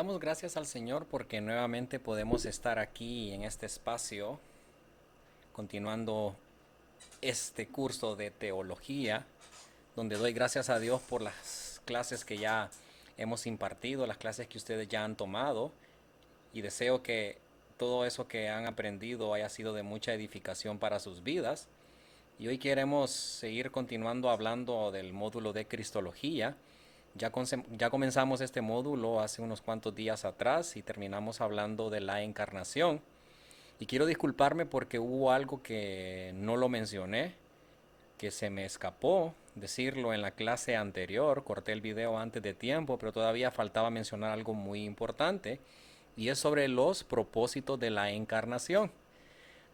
Damos gracias al Señor porque nuevamente podemos estar aquí en este espacio, continuando este curso de teología, donde doy gracias a Dios por las clases que ya hemos impartido, las clases que ustedes ya han tomado, y deseo que todo eso que han aprendido haya sido de mucha edificación para sus vidas. Y hoy queremos seguir continuando hablando del módulo de Cristología. Ya comenzamos este módulo hace unos cuantos días atrás y terminamos hablando de la encarnación. Y quiero disculparme porque hubo algo que no lo mencioné, que se me escapó decirlo en la clase anterior. Corté el video antes de tiempo, pero todavía faltaba mencionar algo muy importante, y es sobre los propósitos de la encarnación.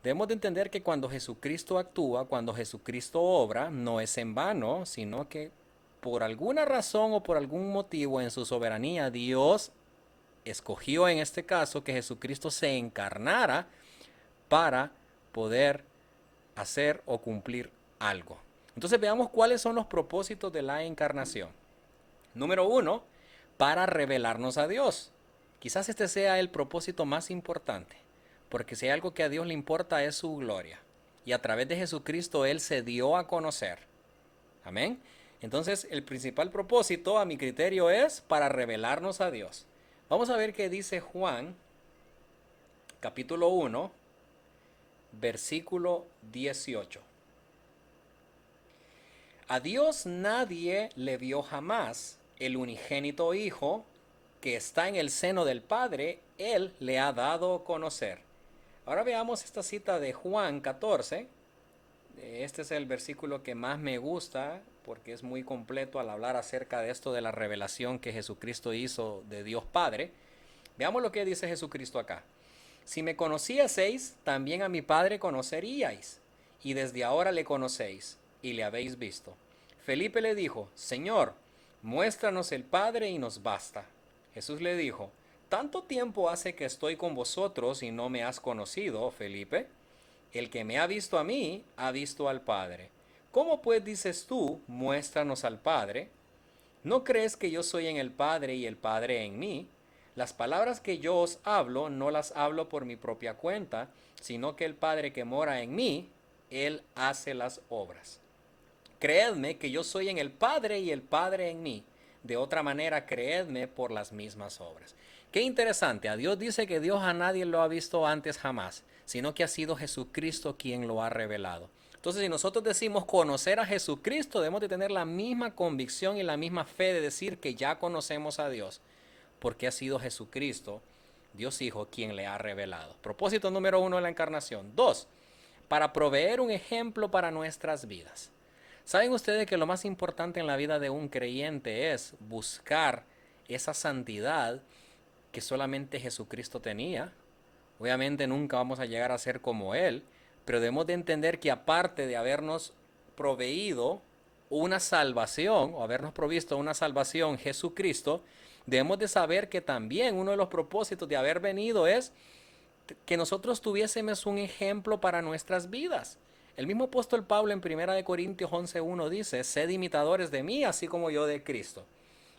Debemos de entender que cuando Jesucristo actúa, cuando Jesucristo obra, no es en vano, sino que por alguna razón o por algún motivo en su soberanía, Dios escogió en este caso que Jesucristo se encarnara para poder hacer o cumplir algo. Entonces veamos cuáles son los propósitos de la encarnación. Número uno, para revelarnos a Dios. Quizás este sea el propósito más importante, porque si hay algo que a Dios le importa es su gloria. Y a través de Jesucristo Él se dio a conocer. Amén. Entonces el principal propósito a mi criterio es para revelarnos a Dios. Vamos a ver qué dice Juan, capítulo 1, versículo 18. A Dios nadie le vio jamás. El unigénito Hijo que está en el seno del Padre, Él le ha dado a conocer. Ahora veamos esta cita de Juan 14. Este es el versículo que más me gusta porque es muy completo al hablar acerca de esto de la revelación que Jesucristo hizo de Dios Padre. Veamos lo que dice Jesucristo acá. Si me conocieseis, también a mi Padre conoceríais, y desde ahora le conocéis, y le habéis visto. Felipe le dijo, Señor, muéstranos el Padre y nos basta. Jesús le dijo, ¿tanto tiempo hace que estoy con vosotros y no me has conocido, Felipe? El que me ha visto a mí, ha visto al Padre. ¿Cómo pues dices tú, muéstranos al Padre? ¿No crees que yo soy en el Padre y el Padre en mí? Las palabras que yo os hablo no las hablo por mi propia cuenta, sino que el Padre que mora en mí, Él hace las obras. Creedme que yo soy en el Padre y el Padre en mí. De otra manera, creedme por las mismas obras. Qué interesante. A Dios dice que Dios a nadie lo ha visto antes jamás, sino que ha sido Jesucristo quien lo ha revelado. Entonces, si nosotros decimos conocer a Jesucristo, debemos de tener la misma convicción y la misma fe de decir que ya conocemos a Dios, porque ha sido Jesucristo, Dios Hijo, quien le ha revelado. Propósito número uno de la encarnación. Dos, para proveer un ejemplo para nuestras vidas. ¿Saben ustedes que lo más importante en la vida de un creyente es buscar esa santidad que solamente Jesucristo tenía? Obviamente nunca vamos a llegar a ser como Él, pero debemos de entender que aparte de habernos proveído una salvación o habernos provisto una salvación Jesucristo, debemos de saber que también uno de los propósitos de haber venido es que nosotros tuviésemos un ejemplo para nuestras vidas. El mismo apóstol Pablo en 1 Corintios 11:1 dice, sed imitadores de mí, así como yo de Cristo.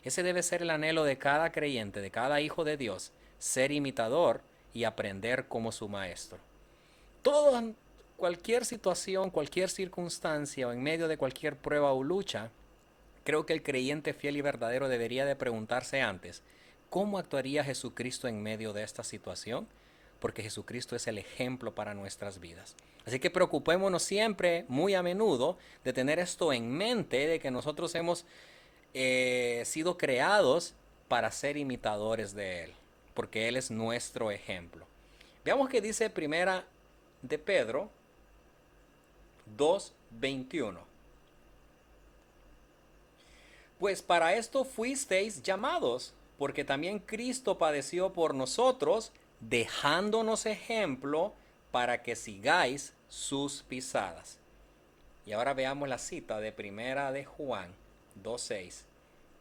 Ese debe ser el anhelo de cada creyente, de cada hijo de Dios, ser imitador y aprender como su maestro. Todo, cualquier situación, cualquier circunstancia o en medio de cualquier prueba o lucha, creo que el creyente fiel y verdadero debería de preguntarse antes, ¿cómo actuaría Jesucristo en medio de esta situación? Porque Jesucristo es el ejemplo para nuestras vidas. Así que preocupémonos siempre, muy a menudo, de tener esto en mente, de que nosotros hemos sido creados para ser imitadores de Él, porque Él es nuestro ejemplo. Veamos qué dice primera de Pedro 2:21. Pues para esto fuisteis llamados, porque también Cristo padeció por nosotros, dejándonos ejemplo para que sigáis sus pisadas. Y ahora veamos la cita de primera de Juan 2:6.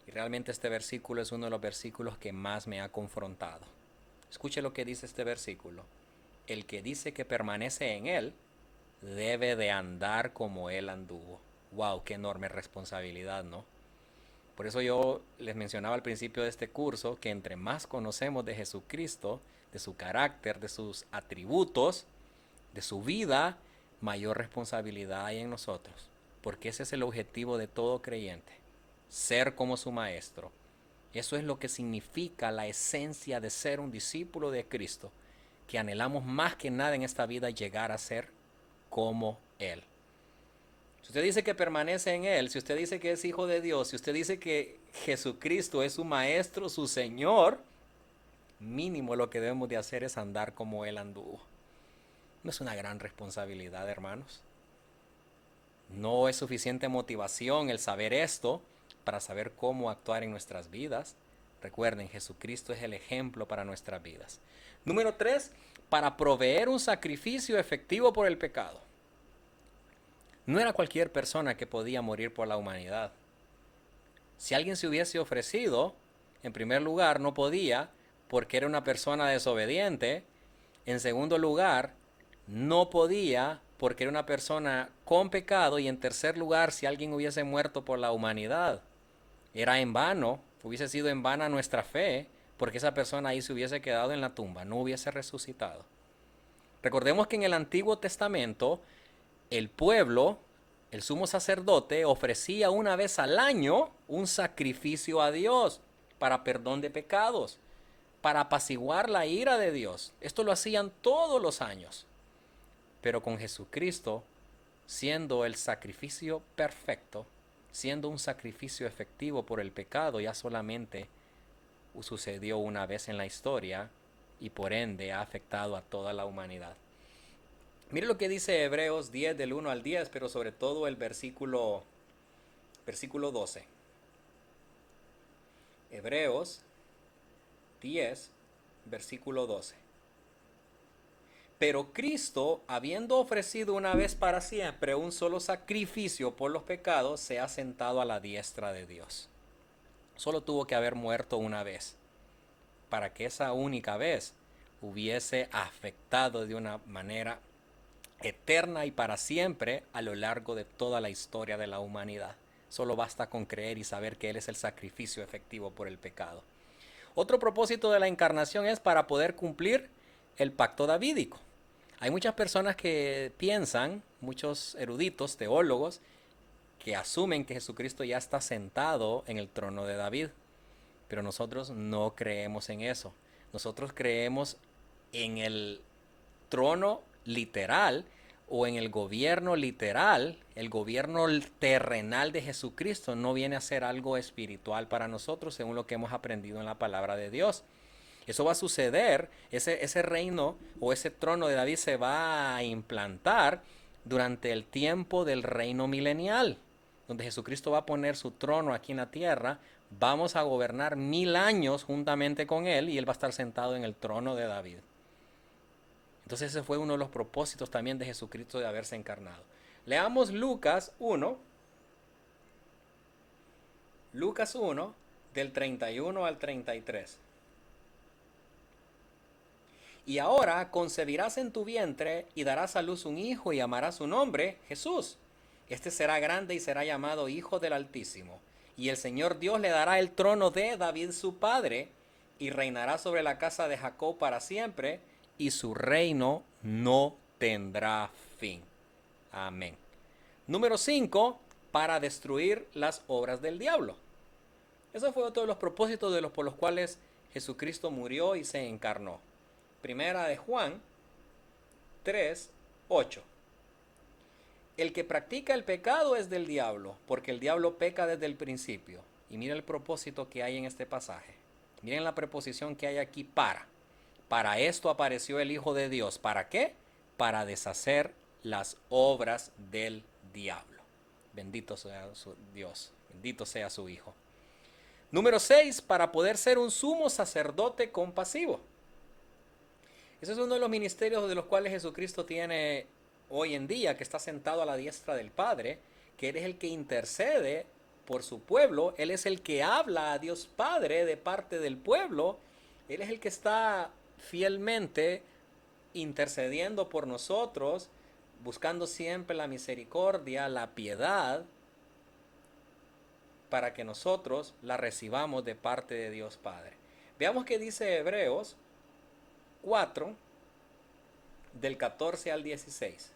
Y realmente este versículo es uno de los versículos que más me ha confrontado. Escuche lo que dice este versículo. El que dice que permanece en él, debe de andar como él anduvo. Wow, qué enorme responsabilidad, ¿no? Por eso yo les mencionaba al principio de este curso que entre más conocemos de Jesucristo, de su carácter, de sus atributos, de su vida, mayor responsabilidad hay en nosotros. Porque ese es el objetivo de todo creyente, ser como su maestro. Eso es lo que significa la esencia de ser un discípulo de Cristo, que anhelamos más que nada en esta vida llegar a ser como Él. Si usted dice que permanece en Él, si usted dice que es hijo de Dios, si usted dice que Jesucristo es su maestro, su Señor, mínimo lo que debemos de hacer es andar como Él anduvo. No es una gran responsabilidad, hermanos. No es suficiente motivación el saber esto para saber cómo actuar en nuestras vidas. Recuerden, Jesucristo es el ejemplo para nuestras vidas. Número 3, para proveer un sacrificio efectivo por el pecado. No era cualquier persona que podía morir por la humanidad. Si alguien se hubiese ofrecido, en primer lugar, no podía porque era una persona desobediente. En segundo lugar, no podía porque era una persona con pecado. Y en tercer lugar, si alguien hubiese muerto por la humanidad, era en vano, hubiese sido en vana nuestra fe, porque esa persona ahí se hubiese quedado en la tumba, no hubiese resucitado. Recordemos que en el Antiguo Testamento, el pueblo, el sumo sacerdote, ofrecía una vez al año un sacrificio a Dios para perdón de pecados, para apaciguar la ira de Dios. Esto lo hacían todos los años. Pero con Jesucristo, siendo el sacrificio perfecto, siendo un sacrificio efectivo por el pecado, ya solamente sucedió una vez en la historia y por ende ha afectado a toda la humanidad. Mire lo que dice Hebreos 10 del 1 al 10, pero sobre todo el versículo 12. Hebreos 10, versículo 12. Pero Cristo, habiendo ofrecido una vez para siempre un solo sacrificio por los pecados, se ha sentado a la diestra de Dios. Solo tuvo que haber muerto una vez, para que esa única vez hubiese afectado de una manera eterna y para siempre a lo largo de toda la historia de la humanidad. Solo basta con creer y saber que Él es el sacrificio efectivo por el pecado. Otro propósito de la encarnación es para poder cumplir el pacto davídico. Hay muchas personas que piensan, muchos eruditos, teólogos, que asumen que Jesucristo ya está sentado en el trono de David. Pero nosotros no creemos en eso. Nosotros creemos en el trono literal o en el gobierno literal. El gobierno terrenal de Jesucristo no viene a ser algo espiritual para nosotros según lo que hemos aprendido en la palabra de Dios. Eso va a suceder, ese reino o ese trono de David se va a implantar durante el tiempo del reino milenial, donde Jesucristo va a poner su trono aquí en la tierra. Vamos a gobernar 1000 años juntamente con Él y Él va a estar sentado en el trono de David. Entonces ese fue uno de los propósitos también de Jesucristo de haberse encarnado. Leamos Lucas 1. Lucas 1, del 31 al 33. Y ahora concebirás en tu vientre y darás a luz un hijo y llamarás su nombre Jesús. Este será grande y será llamado Hijo del Altísimo. Y el Señor Dios le dará el trono de David su padre y reinará sobre la casa de Jacob para siempre y su reino no tendrá fin. Amén. Número 5, para destruir las obras del diablo. Ese fue otro de los propósitos por los cuales Jesucristo murió y se encarnó. Primera de Juan 3, 8. El que practica el pecado es del diablo, porque el diablo peca desde el principio. Y mira el propósito que hay en este pasaje. Miren la preposición que hay aquí para. Para esto apareció el Hijo de Dios. ¿Para qué? Para deshacer las obras del diablo. Bendito sea su Dios. Bendito sea su Hijo. Número 6. Para poder ser un sumo sacerdote compasivo. Ese es uno de los ministerios de los cuales Jesucristo tiene hoy en día, que está sentado a la diestra del Padre, que Él es el que intercede por su pueblo, Él es el que habla a Dios Padre de parte del pueblo, Él es el que está fielmente intercediendo por nosotros, buscando siempre la misericordia, la piedad. para que nosotros la recibamos de parte de Dios Padre. Veamos qué dice Hebreos 4, del 14 al 16.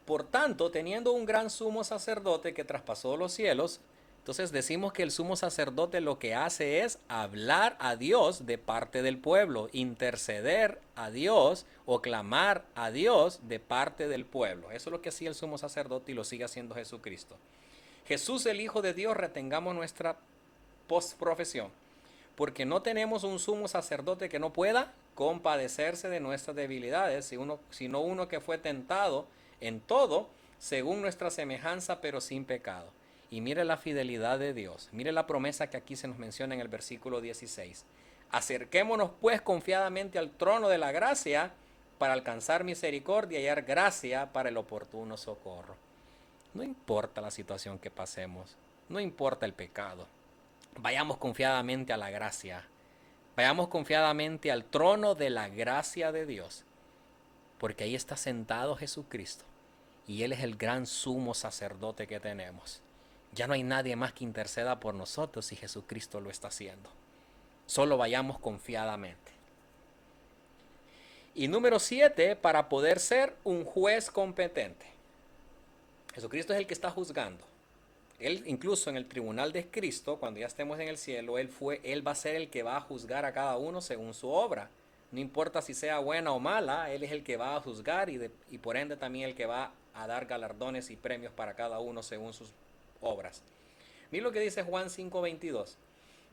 Por tanto, teniendo un gran sumo sacerdote que traspasó los cielos, entonces decimos que el sumo sacerdote lo que hace es hablar a Dios de parte del pueblo, interceder a Dios o clamar a Dios de parte del pueblo. Eso es lo que hacía el sumo sacerdote y lo sigue haciendo Jesucristo. Jesús, el Hijo de Dios, retengamos nuestra postprofesión, porque no tenemos un sumo sacerdote que no pueda compadecerse de nuestras debilidades, sino uno que fue tentado en todo, según nuestra semejanza, pero sin pecado. Y mire la fidelidad de Dios. Mire la promesa que aquí se nos menciona en el versículo 16. Acerquémonos pues confiadamente al trono de la gracia para alcanzar misericordia y hallar gracia para el oportuno socorro. No importa la situación que pasemos, no importa el pecado. Vayamos confiadamente a la gracia. Vayamos confiadamente al trono de la gracia de Dios. Porque ahí está sentado Jesucristo. Y Él es el gran sumo sacerdote que tenemos. Ya no hay nadie más que interceda por nosotros y Jesucristo lo está haciendo. Solo vayamos confiadamente. Y número 7, para poder ser un juez competente. Jesucristo es el que está juzgando. Él, incluso en el tribunal de Cristo, cuando ya estemos en el cielo, Él va a ser el que va a juzgar a cada uno según su obra. No importa si sea buena o mala, Él es el que va a juzgar y por ende también el que va a dar galardones y premios para cada uno según sus obras. Mira lo que dice Juan 5:22.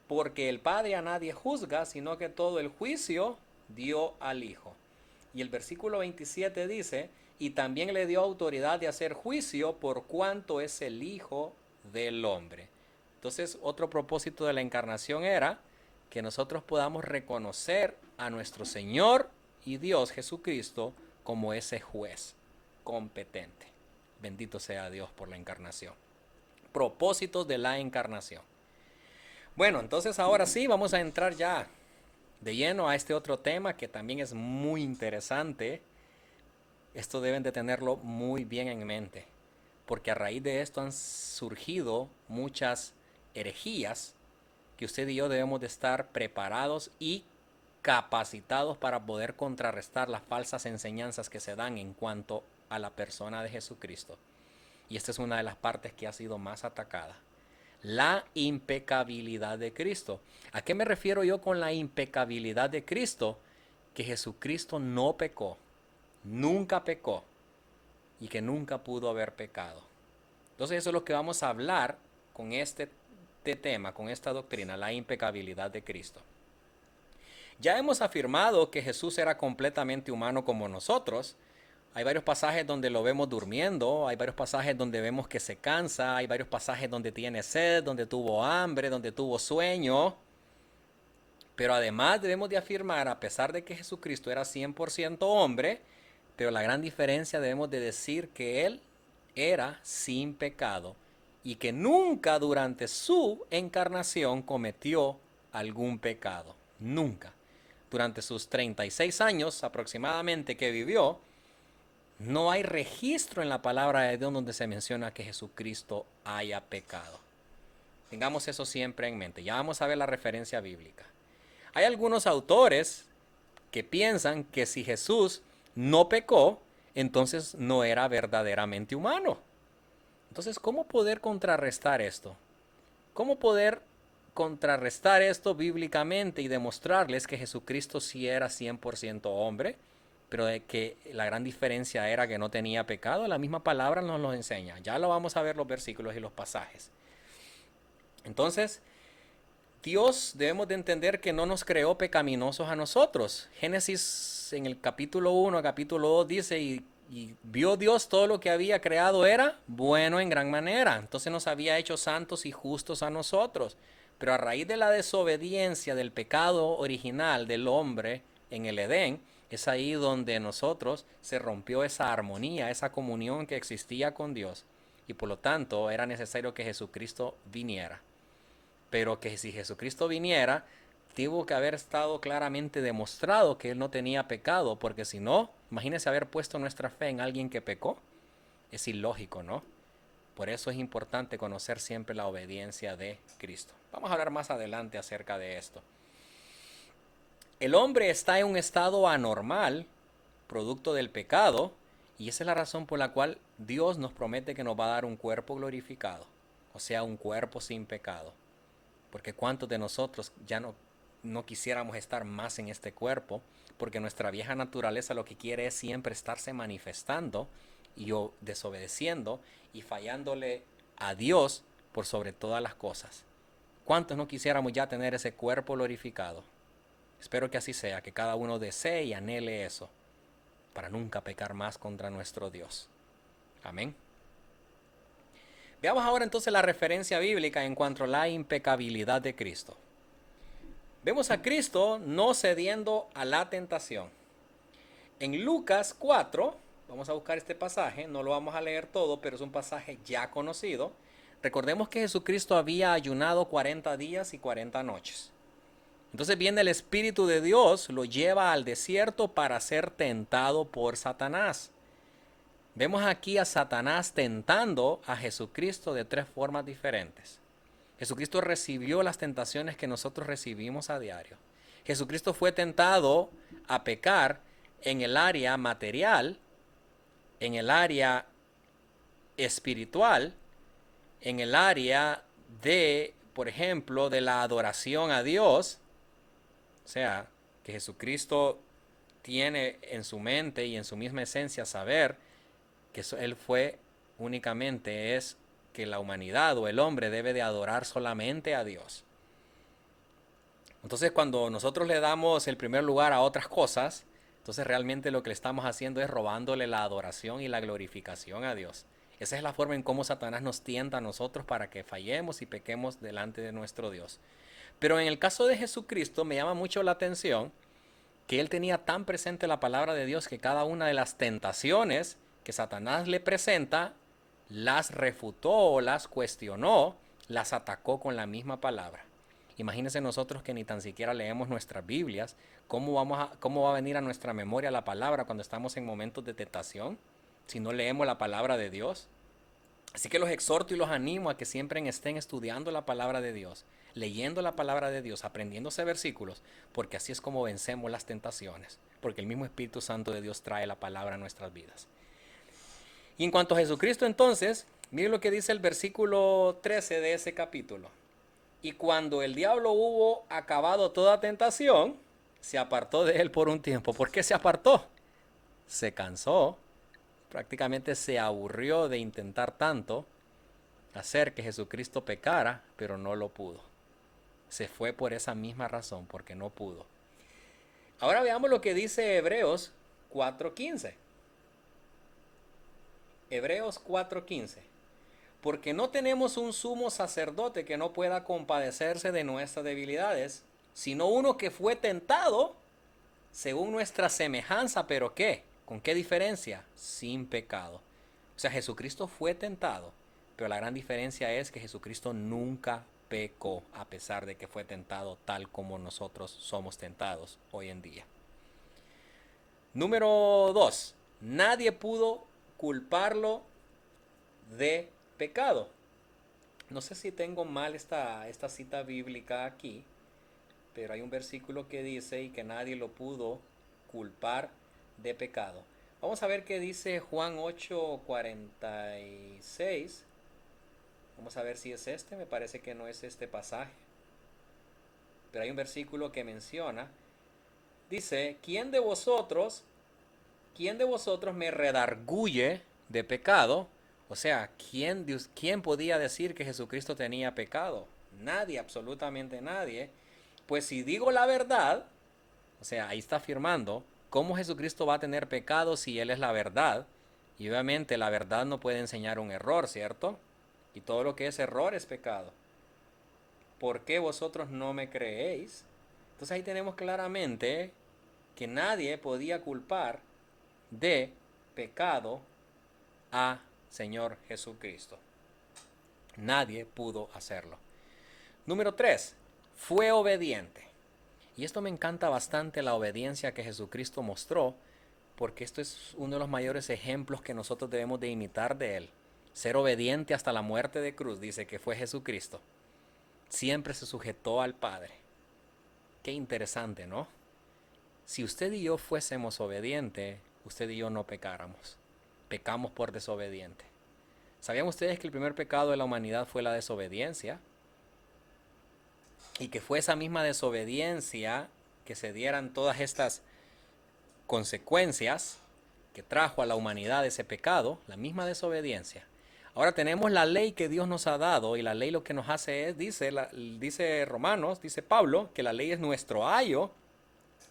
Porque el Padre a nadie juzga, sino que todo el juicio dio al Hijo. Y el versículo 27 dice, y también le dio autoridad de hacer juicio por cuanto es el Hijo del Hombre. Entonces, otro propósito de la encarnación era que nosotros podamos reconocer a nuestro Señor y Dios Jesucristo como ese juez competente. Bendito sea Dios por la encarnación. Propósitos de la encarnación. Bueno, entonces ahora sí vamos a entrar ya de lleno a este otro tema que también es muy interesante. Esto deben de tenerlo muy bien en mente, porque a raíz de esto han surgido muchas herejías que usted y yo debemos de estar preparados y capacitados para poder contrarrestar las falsas enseñanzas que se dan en cuanto a la persona de Jesucristo. Y esta es una de las partes que ha sido más atacada. La impecabilidad de Cristo. ¿A qué me refiero yo con la impecabilidad de Cristo? Que Jesucristo no pecó, nunca pecó y que nunca pudo haber pecado. Entonces eso es lo que vamos a hablar con este tema, con esta doctrina, la impecabilidad de Cristo. Ya hemos afirmado que Jesús era completamente humano como nosotros. Hay varios pasajes donde lo vemos durmiendo, hay varios pasajes donde vemos que se cansa, hay varios pasajes donde tiene sed, donde tuvo hambre, donde tuvo sueño. Pero además debemos de afirmar, a pesar de que Jesucristo era 100% hombre, pero la gran diferencia debemos de decir que Él era sin pecado y que nunca durante su encarnación cometió algún pecado. Nunca. Durante sus 36 años aproximadamente que vivió, no hay registro en la palabra de Dios donde se menciona que Jesucristo haya pecado. Tengamos eso siempre en mente. Ya vamos a ver la referencia bíblica. Hay algunos autores que piensan que si Jesús no pecó, entonces no era verdaderamente humano. Entonces, ¿cómo poder contrarrestar esto? ¿Cómo poder contrarrestar esto bíblicamente y demostrarles que Jesucristo sí era 100% hombre, pero de que la gran diferencia era que no tenía pecado? La misma palabra nos lo enseña. Ya lo vamos a ver los versículos y los pasajes. Entonces, Dios debemos de entender que no nos creó pecaminosos a nosotros. Génesis en el capítulo 1, capítulo 2 dice, y vio Dios todo lo que había creado era bueno en gran manera. Entonces nos había hecho santos y justos a nosotros. Pero a raíz de la desobediencia del pecado original del hombre en el Edén, es ahí donde nosotros se rompió esa armonía, esa comunión que existía con Dios. Y por lo tanto era necesario que Jesucristo viniera. Pero que si Jesucristo viniera, tuvo que haber estado claramente demostrado que Él no tenía pecado, porque si no, imagínese haber puesto nuestra fe en alguien que pecó. Es ilógico, ¿no? Por eso es importante conocer siempre la obediencia de Cristo. Vamos a hablar más adelante acerca de esto. El hombre está en un estado anormal, producto del pecado, y esa es la razón por la cual Dios nos promete que nos va a dar un cuerpo glorificado, o sea, un cuerpo sin pecado. Porque cuántos de nosotros ya no quisiéramos estar más en este cuerpo, porque nuestra vieja naturaleza lo que quiere es siempre estarse manifestando y desobedeciendo y fallándole a Dios por sobre todas las cosas. ¿Cuántos no quisiéramos ya tener ese cuerpo glorificado? Espero que así sea, que cada uno desee y anhele eso, para nunca pecar más contra nuestro Dios. Amén. Veamos ahora entonces la referencia bíblica en cuanto a la impecabilidad de Cristo. Vemos a Cristo no cediendo a la tentación. En Lucas 4, vamos a buscar este pasaje, no lo vamos a leer todo, pero es un pasaje ya conocido. Recordemos que Jesucristo había ayunado 40 días y 40 noches. Entonces viene el Espíritu de Dios, lo lleva al desierto para ser tentado por Satanás. Vemos aquí a Satanás tentando a Jesucristo de 3 formas diferentes. Jesucristo recibió las tentaciones que nosotros recibimos a diario. Jesucristo fue tentado a pecar en el área material, en el área espiritual, en el área de, por ejemplo, de la adoración a Dios. O sea, que Jesucristo tiene en su mente y en su misma esencia saber que Él fue únicamente es que la humanidad o el hombre debe de adorar solamente a Dios. Entonces cuando nosotros le damos el primer lugar a otras cosas, entonces realmente lo que le estamos haciendo es robándole la adoración y la glorificación a Dios. Esa es la forma en cómo Satanás nos tienta a nosotros para que fallemos y pequemos delante de nuestro Dios. Pero en el caso de Jesucristo me llama mucho la atención que Él tenía tan presente la palabra de Dios que cada una de las tentaciones que Satanás le presenta, las refutó o las cuestionó, las atacó con la misma palabra. Imagínense nosotros que ni tan siquiera leemos nuestras Biblias, ¿cómo va a venir a nuestra memoria la palabra cuando estamos en momentos de tentación? Si no leemos la palabra de Dios. Así que los exhorto y los animo a que siempre estén estudiando la palabra de Dios, leyendo la palabra de Dios, aprendiéndose versículos, porque así es como vencemos las tentaciones, porque el mismo Espíritu Santo de Dios trae la palabra a nuestras vidas. Y en cuanto a Jesucristo entonces, miren lo que dice el versículo 13 de ese capítulo. Y cuando el diablo hubo acabado toda tentación, se apartó de él por un tiempo. ¿Por qué se apartó? Se cansó, prácticamente se aburrió de intentar tanto hacer que Jesucristo pecara, pero no lo pudo. Se fue por esa misma razón, porque no pudo. Ahora veamos lo que dice Hebreos 4:15. Hebreos 4:15. Porque no tenemos un sumo sacerdote que no pueda compadecerse de nuestras debilidades, sino uno que fue tentado según nuestra semejanza, pero ¿qué? ¿Con qué diferencia? Sin pecado. O sea, Jesucristo fue tentado, pero la gran diferencia es que Jesucristo nunca pecó, a pesar de que fue tentado tal como nosotros somos tentados hoy en día. Número 2. Nadie pudo culparlo de pecado. No sé si tengo mal esta cita bíblica aquí, pero hay un versículo que dice y que nadie lo pudo culpar de pecado. Vamos a ver qué dice Juan 8:46. Vamos a ver si es este. Me parece que no es este pasaje, pero hay un versículo que menciona. Dice, ¿quién de vosotros me redarguye de pecado? O sea, ¿quién podía decir que Jesucristo tenía pecado? Nadie, absolutamente nadie. Pues si digo la verdad, o sea, ahí está afirmando, ¿cómo Jesucristo va a tener pecado si Él es la verdad? Y obviamente la verdad no puede enseñar un error, ¿cierto? Y todo lo que es error es pecado. ¿Por qué vosotros no me creéis? Entonces ahí tenemos claramente que nadie podía culpar de pecado a Señor Jesucristo. Nadie pudo hacerlo. Número 3. Fue obediente. Y esto me encanta bastante, la obediencia que Jesucristo mostró, porque esto es uno de los mayores ejemplos que nosotros debemos de imitar de Él. Ser obediente hasta la muerte de cruz, dice que fue Jesucristo. Siempre se sujetó al Padre. Qué interesante, ¿no? Si usted y yo fuésemos obedientes, usted y yo no pecáramos. Pecamos por desobediente. ¿Sabían ustedes que el primer pecado de la humanidad fue la desobediencia? Y que fue esa misma desobediencia que se dieran todas estas consecuencias que trajo a la humanidad ese pecado, la misma desobediencia. Ahora tenemos la ley que Dios nos ha dado, y la ley lo que nos hace es, dice Romanos, dice Pablo, que la ley es nuestro ayo,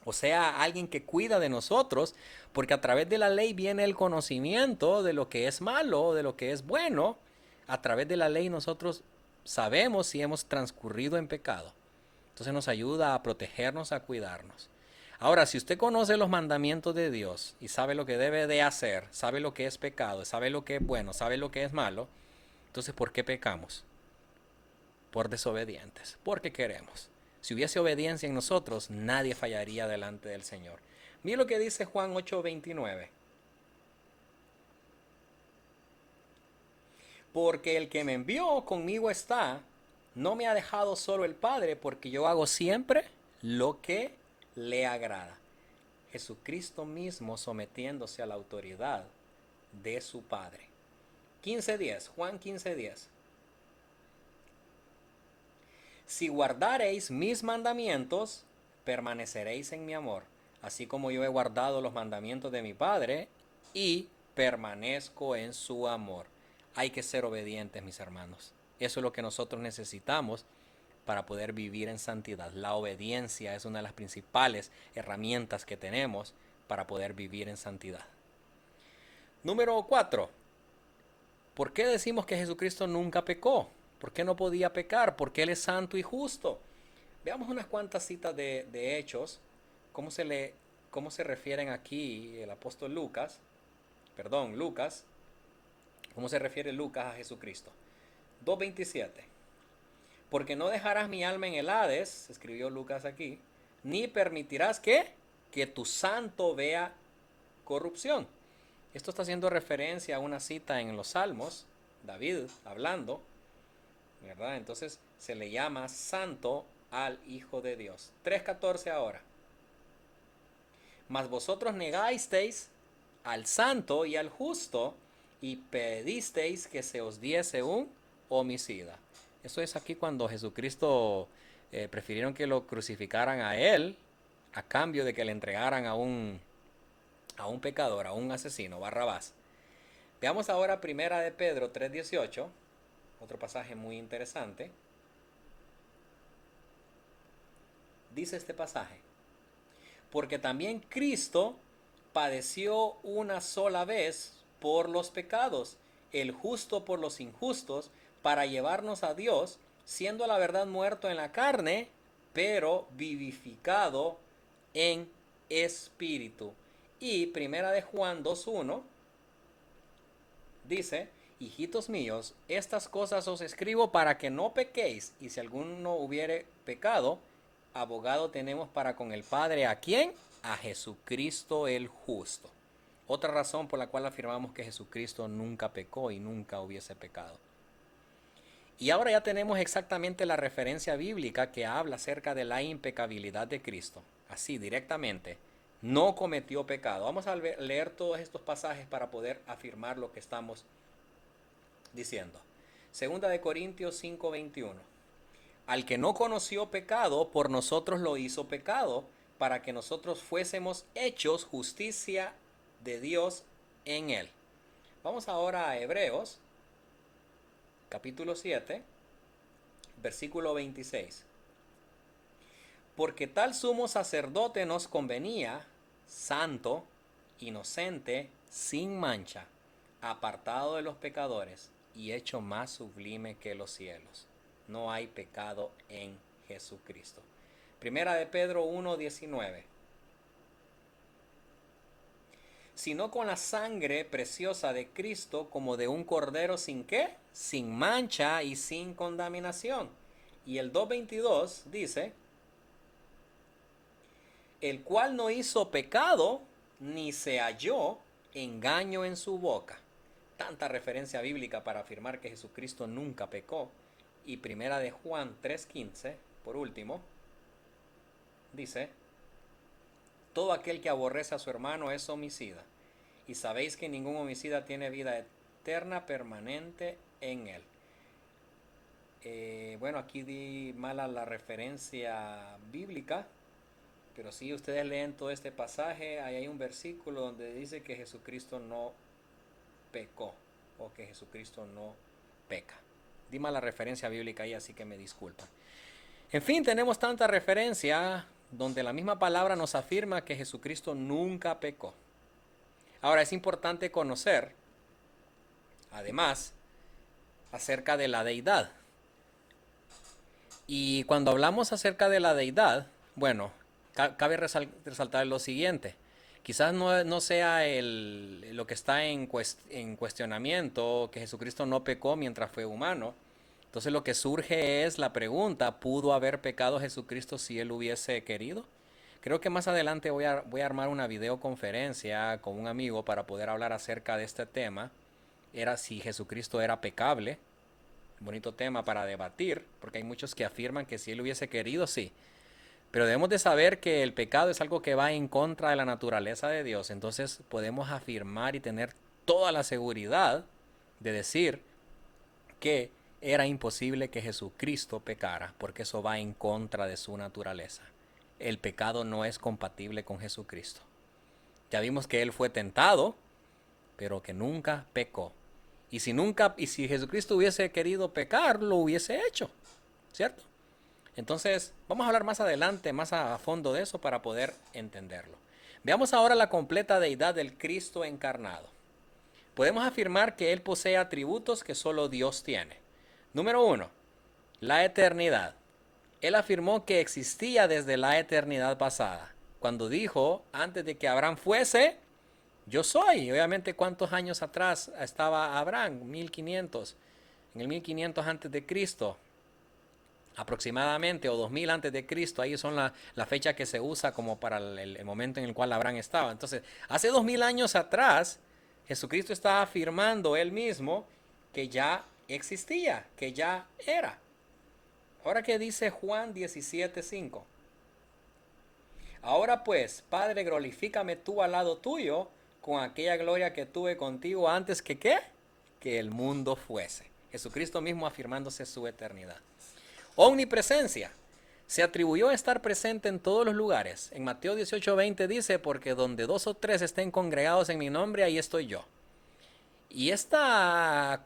o sea, alguien que cuida de nosotros, porque a través de la ley viene el conocimiento de lo que es malo, de lo que es bueno. A través de la ley nosotros sabemos si hemos transcurrido en pecado. Entonces nos ayuda a protegernos, a cuidarnos. Ahora, si usted conoce los mandamientos de Dios y sabe lo que debe de hacer, sabe lo que es pecado, sabe lo que es bueno, sabe lo que es malo, entonces ¿por qué pecamos? Por desobedientes, porque queremos. Si hubiese obediencia en nosotros, nadie fallaría delante del Señor. Mira lo que dice Juan 8:29. Porque el que me envió conmigo está, no me ha dejado solo el Padre, porque yo hago siempre lo que le agrada. Jesucristo mismo sometiéndose a la autoridad de su Padre. 15:10, Juan 15:10. Si guardareis mis mandamientos, permaneceréis en mi amor, así como yo he guardado los mandamientos de mi Padre y permanezco en su amor. Hay que ser obedientes, mis hermanos. Eso es lo que nosotros necesitamos para poder vivir en santidad. La obediencia es una de las principales herramientas que tenemos para poder vivir en santidad. Número 4. ¿Por qué decimos que Jesucristo nunca pecó? ¿Por qué no podía pecar? Porque Él es santo y justo. Veamos unas cuantas citas de Hechos, cómo se refieren aquí el apóstol Lucas, cómo se refiere Lucas a Jesucristo. 2:27. Porque no dejarás mi alma en el Hades, escribió Lucas aquí, ni permitirás que tu santo vea corrupción. Esto está haciendo referencia a una cita en los Salmos, David hablando, ¿verdad? Entonces se le llama santo al Hijo de Dios. 3:14 ahora. Mas vosotros negasteis al santo y al justo y pedisteis que se os diese un homicida. Eso es aquí cuando Jesucristo prefirieron que lo crucificaran a él a cambio de que le entregaran a un pecador, a un asesino, Barrabás. Veamos ahora primera de Pedro 3:18, otro pasaje muy interesante. Dice este pasaje: porque también Cristo padeció una sola vez por los pecados, el justo por los injustos, para llevarnos a Dios, siendo a la verdad muerto en la carne, pero vivificado en espíritu. Y primera de Juan 2:1 dice: hijitos míos, estas cosas os escribo para que no pequéis, y si alguno hubiere pecado, abogado tenemos para con el Padre. ¿A quién? A Jesucristo el justo. Otra razón por la cual afirmamos que Jesucristo nunca pecó y nunca hubiese pecado. Y ahora ya tenemos exactamente la referencia bíblica que habla acerca de la impecabilidad de Cristo. Así, directamente, no cometió pecado. Vamos a leer todos estos pasajes para poder afirmar lo que estamos diciendo. Segunda de Corintios 5:21. Al que no conoció pecado, por nosotros lo hizo pecado, para que nosotros fuésemos hechos justicia de Dios en él. Vamos ahora a Hebreos, capítulo 7, versículo 26. Porque tal sumo sacerdote nos convenía, santo, inocente, sin mancha, apartado de los pecadores y hecho más sublime que los cielos. No hay pecado en Jesucristo. Primera de Pedro 1:19. Sino con la sangre preciosa de Cristo, como de un cordero sin qué, sin mancha y sin contaminación. Y el 2:22 dice: el cual no hizo pecado, ni se halló engaño en su boca. tanta referencia bíblica para afirmar que Jesucristo nunca pecó. Y primera de Juan 3:15, por último, dice: todo aquel que aborrece a su hermano es homicida, y sabéis que ningún homicida tiene vida eterna permanente en él. Bueno, aquí di mala la referencia bíblica, pero si ustedes leen todo este pasaje, ahí hay un versículo donde dice que Jesucristo no pecó, o que Jesucristo no peca. Di mala referencia bíblica ahí, así que me disculpan. En fin, tenemos tanta referencia donde la misma palabra nos afirma que Jesucristo nunca pecó. Ahora, es importante conocer, además, acerca de la deidad. Y cuando hablamos acerca de la deidad, bueno, cabe resaltar lo siguiente. Quizás no sea lo que está en cuestionamiento, que Jesucristo no pecó mientras fue humano. Entonces lo que surge es la pregunta: ¿pudo haber pecado Jesucristo si él hubiese querido? Creo que más adelante voy a armar una videoconferencia con un amigo para poder hablar acerca de este tema. Era si Jesucristo era pecable. Bonito tema para debatir, porque hay muchos que afirman que si él hubiese querido, sí. Pero debemos de saber que el pecado es algo que va en contra de la naturaleza de Dios. Entonces podemos afirmar y tener toda la seguridad de decir que era imposible que Jesucristo pecara, porque eso va en contra de su naturaleza. El pecado no es compatible con Jesucristo. Ya vimos que él fue tentado, pero que nunca pecó. Y si Jesucristo hubiese querido pecar, lo hubiese hecho, ¿cierto? Entonces, vamos a hablar más adelante, más a fondo de eso para poder entenderlo. Veamos ahora la completa deidad del Cristo encarnado. Podemos afirmar que él posee atributos que solo Dios tiene. Número 1, la eternidad. Él afirmó que existía desde la eternidad pasada. Cuando dijo, antes de que Abraham fuese, yo soy. Obviamente, ¿cuántos años atrás estaba Abraham? 1500. En el 1500 antes de Cristo, aproximadamente, o 2000 antes de Cristo. Ahí son la fecha que se usa como para el momento en el cual Abraham estaba. Entonces, hace 2000 años atrás, Jesucristo estaba afirmando él mismo que ya existía, que ya era. Ahora, ¿qué dice Juan 17:5? Ahora pues, Padre, glorifícame tú al lado tuyo con aquella gloria que tuve contigo antes que ¿qué? Que el mundo fuese. Jesucristo mismo afirmándose su eternidad. Omnipresencia. Se atribuyó a estar presente en todos los lugares. En Mateo 18:20 dice: porque donde 2 o 3 estén congregados en mi nombre, ahí estoy yo. Y esta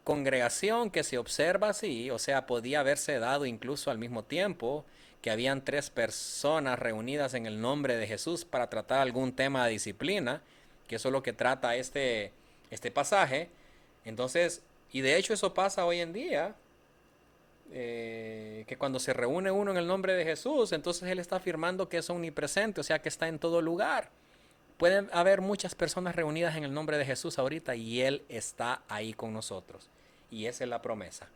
congregación que se observa así, o sea, podía haberse dado incluso al mismo tiempo que habían 3 personas reunidas en el nombre de Jesús para tratar algún tema de disciplina, que eso es lo que trata este pasaje. Entonces, y de hecho eso pasa hoy en día, que cuando se reúne uno en el nombre de Jesús, entonces él está afirmando que es omnipresente, o sea que está en todo lugar. Pueden haber muchas personas reunidas en el nombre de Jesús ahorita y él está ahí con nosotros. Y esa es la promesa.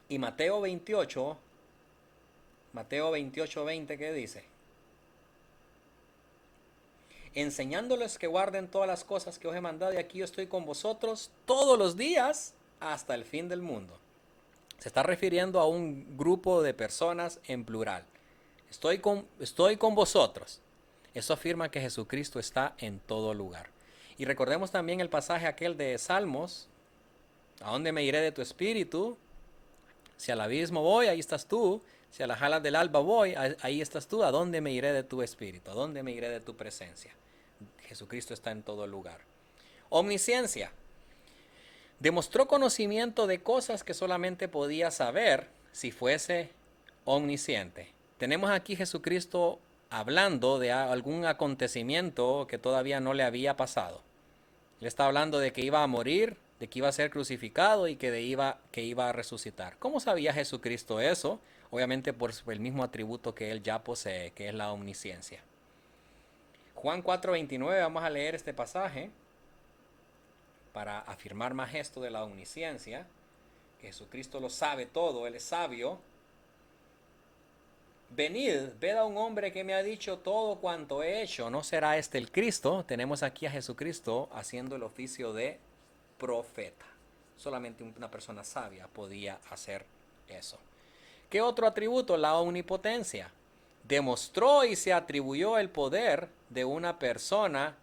Y Mateo 28:20, ¿qué dice? Enseñándoles que guarden todas las cosas que os he mandado, y aquí yo estoy con vosotros todos los días hasta el fin del mundo. Se está refiriendo a un grupo de personas en plural. Estoy con vosotros. Eso afirma que Jesucristo está en todo lugar. Y recordemos también el pasaje aquel de Salmos: ¿a dónde me iré de tu espíritu? Si al abismo voy, ahí estás tú. Si a las alas del alba voy, ahí estás tú. ¿A dónde me iré de tu espíritu? ¿A dónde me iré de tu presencia? Jesucristo está en todo lugar. Omnisciencia. Demostró conocimiento de cosas que solamente podía saber si fuese omnisciente. Tenemos aquí Jesucristo hablando de algún acontecimiento que todavía no le había pasado. Él está hablando de que iba a morir, de que iba a ser crucificado y que iba a resucitar. ¿Cómo sabía Jesucristo eso? Obviamente por el mismo atributo que él ya posee, que es la omnisciencia. Juan 4:29, vamos a leer este pasaje para afirmar más esto de la omnisciencia, que Jesucristo lo sabe todo, él es sabio. Venid, ved a un hombre que me ha dicho todo cuanto he hecho. ¿No será este el Cristo? Tenemos aquí a Jesucristo haciendo el oficio de profeta. Solamente una persona sabia podía hacer eso. ¿Qué otro atributo? La omnipotencia. Demostró y se atribuyó el poder de una persona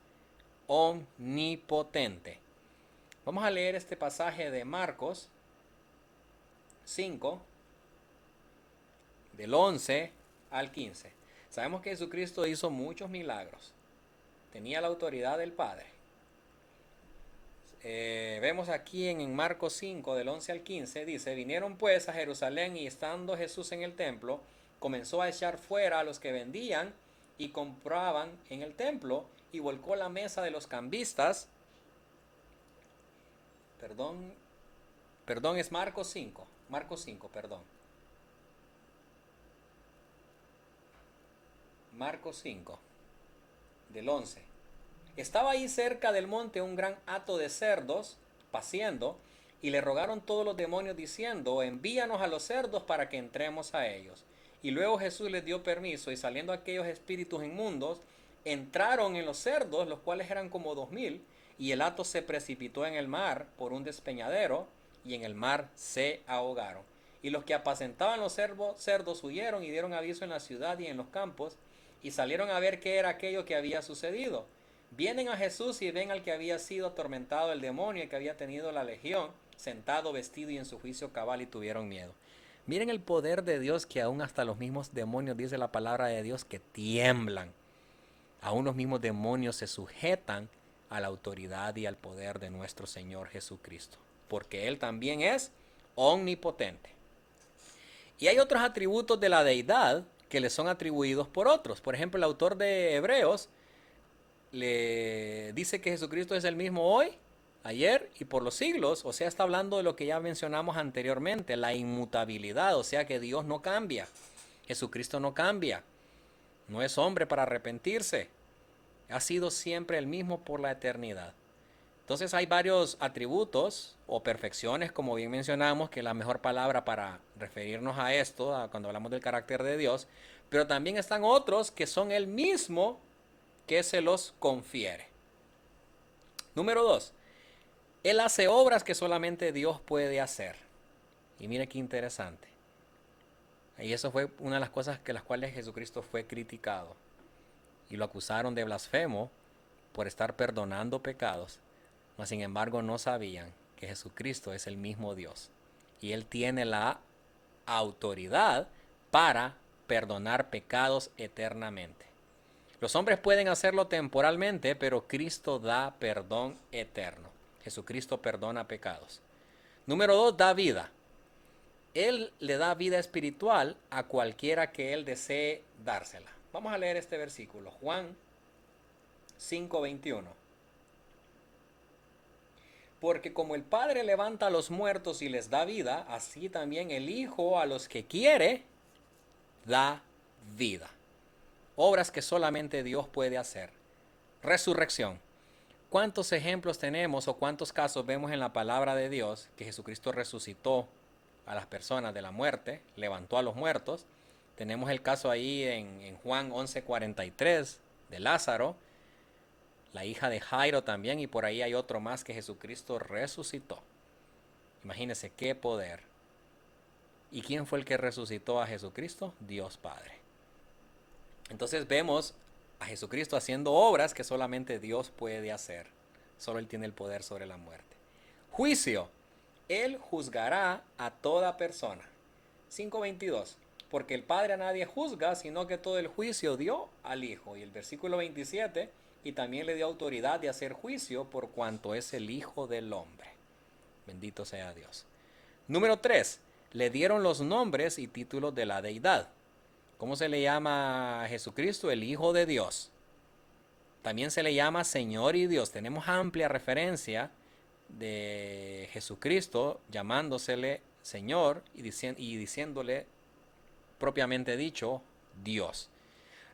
omnipotente. Vamos a leer este pasaje de Marcos 5, del 11 al 15. Sabemos que Jesucristo hizo muchos milagros. Tenía la autoridad del Padre. Vemos aquí en Marcos 5, del 11 al 15, dice: vinieron pues a Jerusalén, y estando Jesús en el templo, comenzó a echar fuera a los que vendían y compraban en el templo, y volcó la mesa de los cambistas. Perdón, es Marcos 5. Marcos 5, perdón. Marcos 5, del 11. Estaba ahí cerca del monte un gran hato de cerdos paciendo, y le rogaron todos los demonios diciendo: envíanos a los cerdos para que entremos a ellos. Y luego Jesús les dio permiso, y saliendo aquellos espíritus inmundos, entraron en los cerdos, los cuales eran como 2000, y el hato se precipitó en el mar por un despeñadero, y en el mar se ahogaron. Y los que apacentaban los cerdos huyeron y dieron aviso en la ciudad y en los campos, y salieron a ver qué era aquello que había sucedido. Vienen a Jesús y ven al que había sido atormentado el demonio y que había tenido la legión, sentado, vestido y en su juicio cabal, y tuvieron miedo. Miren el poder de Dios, que aún hasta los mismos demonios, dice la palabra de Dios, que tiemblan. Aún los mismos demonios se sujetan a la autoridad y al poder de nuestro Señor Jesucristo, porque Él también es omnipotente. Y hay otros atributos de la deidad que le son atribuidos por otros. Por ejemplo, el autor de Hebreos le dice que Jesucristo es el mismo hoy, ayer y por los siglos. O sea, está hablando de lo que ya mencionamos anteriormente, la inmutabilidad. O sea, que Dios no cambia. Jesucristo no cambia. No es hombre para arrepentirse. Ha sido siempre el mismo por la eternidad. Entonces hay varios atributos o perfecciones, como bien mencionamos, que es la mejor palabra para referirnos a esto, cuando hablamos del carácter de Dios. Pero también están otros que son el mismo que se los confiere. Número 2. Él hace obras que solamente Dios puede hacer. Y mire qué interesante. Y eso fue una de las cosas que las cuales Jesucristo fue criticado. Y lo acusaron de blasfemo por estar perdonando pecados. Mas sin embargo no sabían que Jesucristo es el mismo Dios. Y Él tiene la autoridad para perdonar pecados eternamente. Los hombres pueden hacerlo temporalmente, pero Cristo da perdón eterno. Jesucristo perdona pecados. Número 2, da vida. Él le da vida espiritual a cualquiera que Él desee dársela. Vamos a leer este versículo, Juan 5:21. Porque como el Padre levanta a los muertos y les da vida, así también el Hijo a los que quiere da vida. Obras que solamente Dios puede hacer. Resurrección. ¿Cuántos ejemplos tenemos o cuántos casos vemos en la palabra de Dios que Jesucristo resucitó a las personas de la muerte, levantó a los muertos? Tenemos el caso ahí en Juan 11:43 de Lázaro, la hija de Jairo también, y por ahí hay otro más que Jesucristo resucitó. Imagínense qué poder. ¿Y quién fue el que resucitó a Jesucristo? Dios Padre. Entonces vemos a Jesucristo haciendo obras que solamente Dios puede hacer. Solo Él tiene el poder sobre la muerte. Juicio. Él juzgará a toda persona. 5:22. Porque el Padre a nadie juzga, sino que todo el juicio dio al Hijo. Y el versículo 27, y también le dio autoridad de hacer juicio por cuanto es el Hijo del Hombre. Bendito sea Dios. Número 3. Le dieron los nombres y títulos de la deidad. ¿Cómo se le llama a Jesucristo? El Hijo de Dios. También se le llama Señor y Dios. Tenemos amplia referencia de Jesucristo llamándosele Señor y diciéndole propiamente dicho Dios.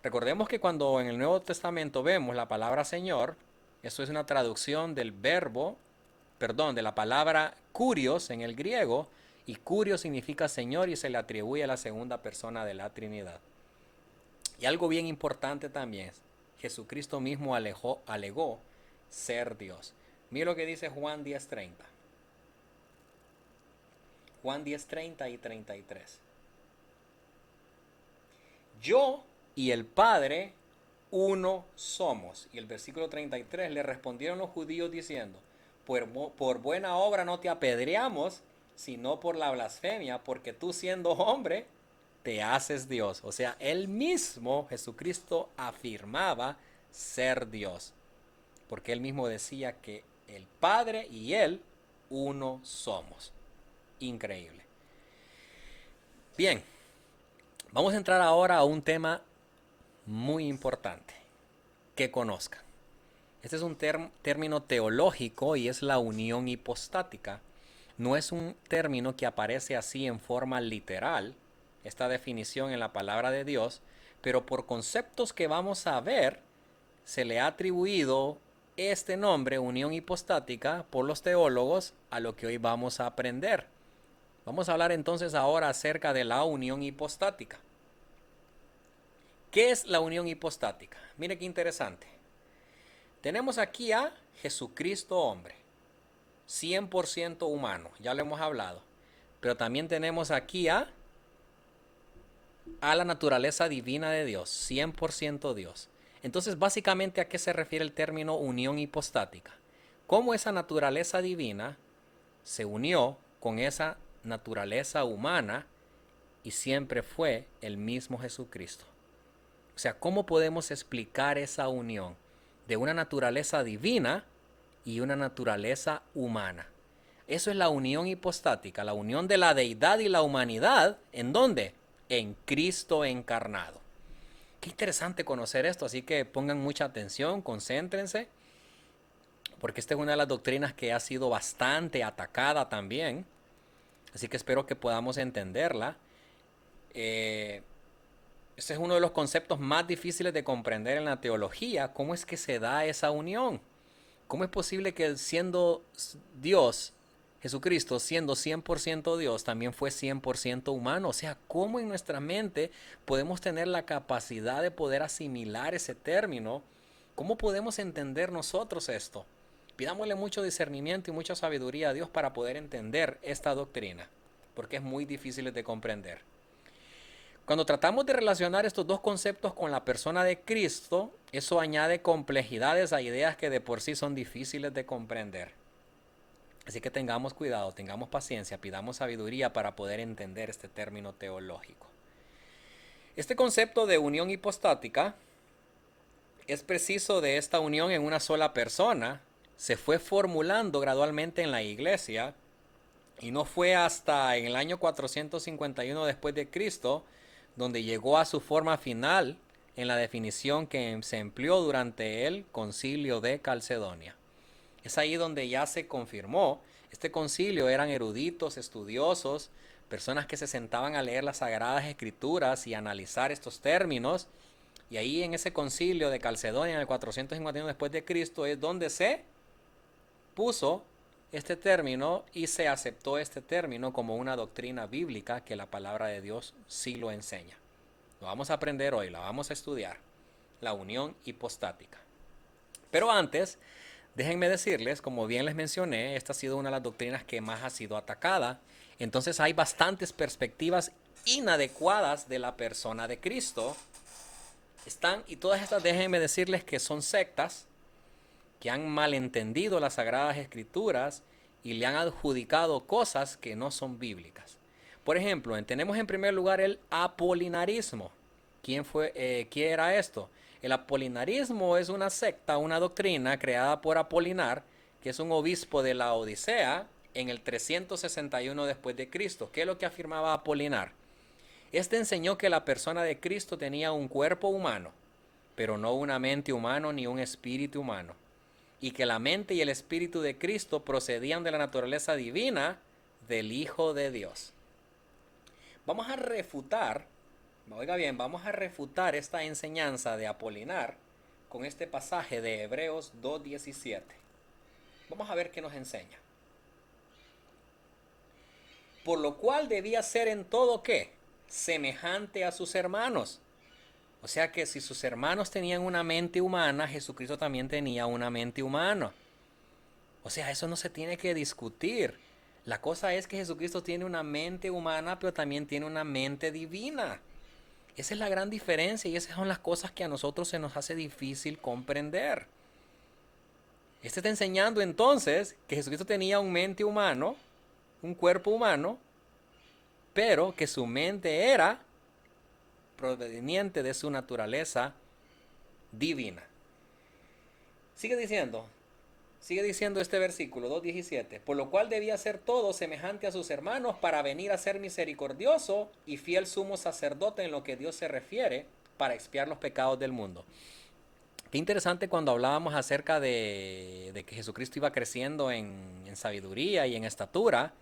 Recordemos que cuando en el Nuevo Testamento vemos la palabra Señor, eso es una traducción del de la palabra kurios en el griego, y kurios significa Señor y se le atribuye a la segunda persona de la Trinidad. Y algo bien importante también, Jesucristo mismo alegó ser Dios. Mira lo que dice Juan 10:30. Juan 10:30 y 33. Yo y el Padre uno somos. Y el versículo 33, le respondieron los judíos diciendo, por buena obra no te apedreamos, sino por la blasfemia, porque tú siendo hombre, te haces Dios. O sea, él mismo, Jesucristo, afirmaba ser Dios. Porque él mismo decía que el Padre y él uno somos. Increíble. Bien, vamos a entrar ahora a un tema muy importante que conozcan. Este es un término teológico y es la unión hipostática. No es un término que aparece así en forma literal, esta definición en la palabra de Dios, pero por conceptos que vamos a ver, se le ha atribuido este nombre, unión hipostática, por los teólogos a lo que hoy vamos a aprender. Vamos a hablar entonces ahora acerca de la unión hipostática. ¿Qué es la unión hipostática? Mire qué interesante. Tenemos aquí a Jesucristo hombre, 100% humano, ya lo hemos hablado. Pero también tenemos aquí a la naturaleza divina de Dios, 100% Dios. Entonces, básicamente, ¿a qué se refiere el término unión hipostática? Cómo esa naturaleza divina se unió con esa naturaleza humana y siempre fue el mismo Jesucristo. O sea, ¿cómo podemos explicar esa unión de una naturaleza divina y una naturaleza humana? Eso es la unión hipostática, la unión de la deidad y la humanidad. ¿En dónde? En Cristo encarnado. Qué interesante conocer esto, así que pongan mucha atención, concéntrense, porque esta es una de las doctrinas que ha sido bastante atacada también. Así que espero que podamos entenderla. Este es uno de los conceptos más difíciles de comprender en la teología. ¿Cómo es que se da esa unión? ¿Cómo es posible que siendo Dios, Jesucristo, siendo 100% Dios, también fue 100% humano? O sea, ¿cómo en nuestra mente podemos tener la capacidad de poder asimilar ese término? ¿Cómo podemos entender nosotros esto? Pidámosle mucho discernimiento y mucha sabiduría a Dios para poder entender esta doctrina, porque es muy difícil de comprender. Cuando tratamos de relacionar estos dos conceptos con la persona de Cristo, eso añade complejidades a ideas que de por sí son difíciles de comprender. Así que tengamos cuidado, tengamos paciencia, pidamos sabiduría para poder entender este término teológico. Este concepto de unión hipostática es preciso de esta unión en una sola persona. Se fue formulando gradualmente en la iglesia y no fue hasta en el año 451 después de Cristo donde llegó a su forma final en la definición que se empleó durante el concilio de Calcedonia. Es ahí donde ya se confirmó. Este concilio eran eruditos, estudiosos, personas que se sentaban a leer las Sagradas Escrituras y analizar estos términos. Y ahí en ese concilio de Calcedonia, en el 451 después de Cristo, es donde se puso este término y se aceptó este término como una doctrina bíblica que la palabra de Dios sí lo enseña. Lo vamos a aprender hoy, la vamos a estudiar. La unión hipostática. Pero antes, déjenme decirles, como bien les mencioné, esta ha sido una de las doctrinas que más ha sido atacada. Entonces hay bastantes perspectivas inadecuadas de la persona de Cristo. Y todas estas, déjenme decirles que son sectas que han malentendido las Sagradas Escrituras y le han adjudicado cosas que no son bíblicas. Por ejemplo, tenemos en primer lugar el apolinarismo. ¿Quién era esto? El apolinarismo es una secta, una doctrina creada por Apolinar, que es un obispo de la Odisea en el 361 después de Cristo. ¿Qué es lo que afirmaba Apolinar? Este enseñó que la persona de Cristo tenía un cuerpo humano, pero no una mente humana ni un espíritu humano, y que la mente y el espíritu de Cristo procedían de la naturaleza divina del Hijo de Dios. Vamos a refutar, oiga bien, vamos a refutar esta enseñanza de Apolinar con este pasaje de Hebreos 2:17. Vamos a ver qué nos enseña. Por lo cual debía ser en todo, ¿qué? Semejante a sus hermanos. O sea que si sus hermanos tenían una mente humana, Jesucristo también tenía una mente humana. O sea, eso no se tiene que discutir. La cosa es que Jesucristo tiene una mente humana, pero también tiene una mente divina. Esa es la gran diferencia y esas son las cosas que a nosotros se nos hace difícil comprender. Este está enseñando entonces que Jesucristo tenía un mente humano, un cuerpo humano, pero que su mente era proveniente de su naturaleza divina. Sigue diciendo, Sigue diciendo este versículo 2:17, por lo cual debía ser todo semejante a sus hermanos para venir a ser misericordioso y fiel sumo sacerdote en lo que Dios se refiere para expiar los pecados del mundo. Qué interesante cuando hablábamos acerca de que Jesucristo iba creciendo en sabiduría y en estatura.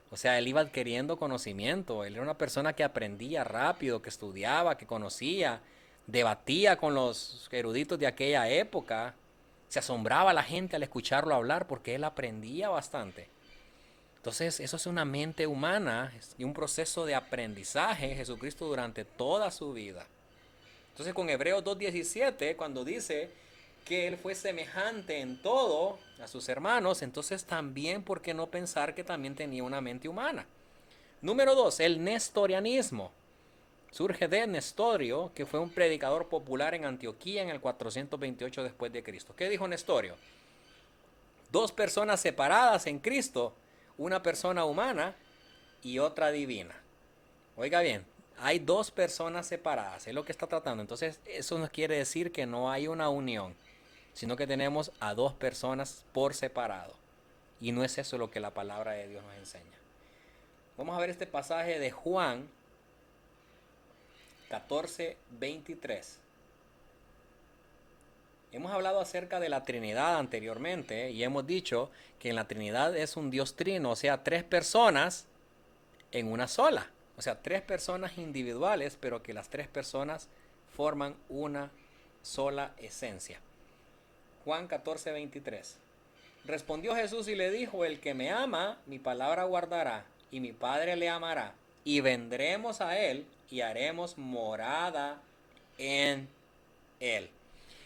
O sea, él iba adquiriendo conocimiento. Él era una persona que aprendía rápido, que estudiaba, que conocía, debatía con los eruditos de aquella época. Se asombraba la gente al escucharlo hablar porque él aprendía bastante. Entonces, eso es una mente humana y un proceso de aprendizaje Jesucristo durante toda su vida. Entonces, con Hebreos 2:17, cuando dice que él fue semejante en todo a sus hermanos, entonces también, ¿por qué no pensar que también tenía una mente humana? Número 2, el nestorianismo. Surge de Nestorio, que fue un predicador popular en Antioquía en el 428 después de Cristo. ¿Qué dijo Nestorio? Dos personas separadas en Cristo, una persona humana y otra divina. Oiga bien, hay dos personas separadas, es lo que está tratando. Entonces, eso no quiere decir que no hay una unión, sino que tenemos a dos personas por separado. Y no es eso lo que la palabra de Dios nos enseña. Vamos a ver este pasaje de Juan 14:23. Hemos hablado acerca de la Trinidad anteriormente y hemos dicho que en la Trinidad es un Dios trino, o sea, tres personas en una sola. O sea, tres personas individuales, pero que las tres personas forman una sola esencia. Juan 14:23. Respondió Jesús y le dijo, el que me ama, mi palabra guardará, y mi Padre le amará, y vendremos a él y haremos morada en él.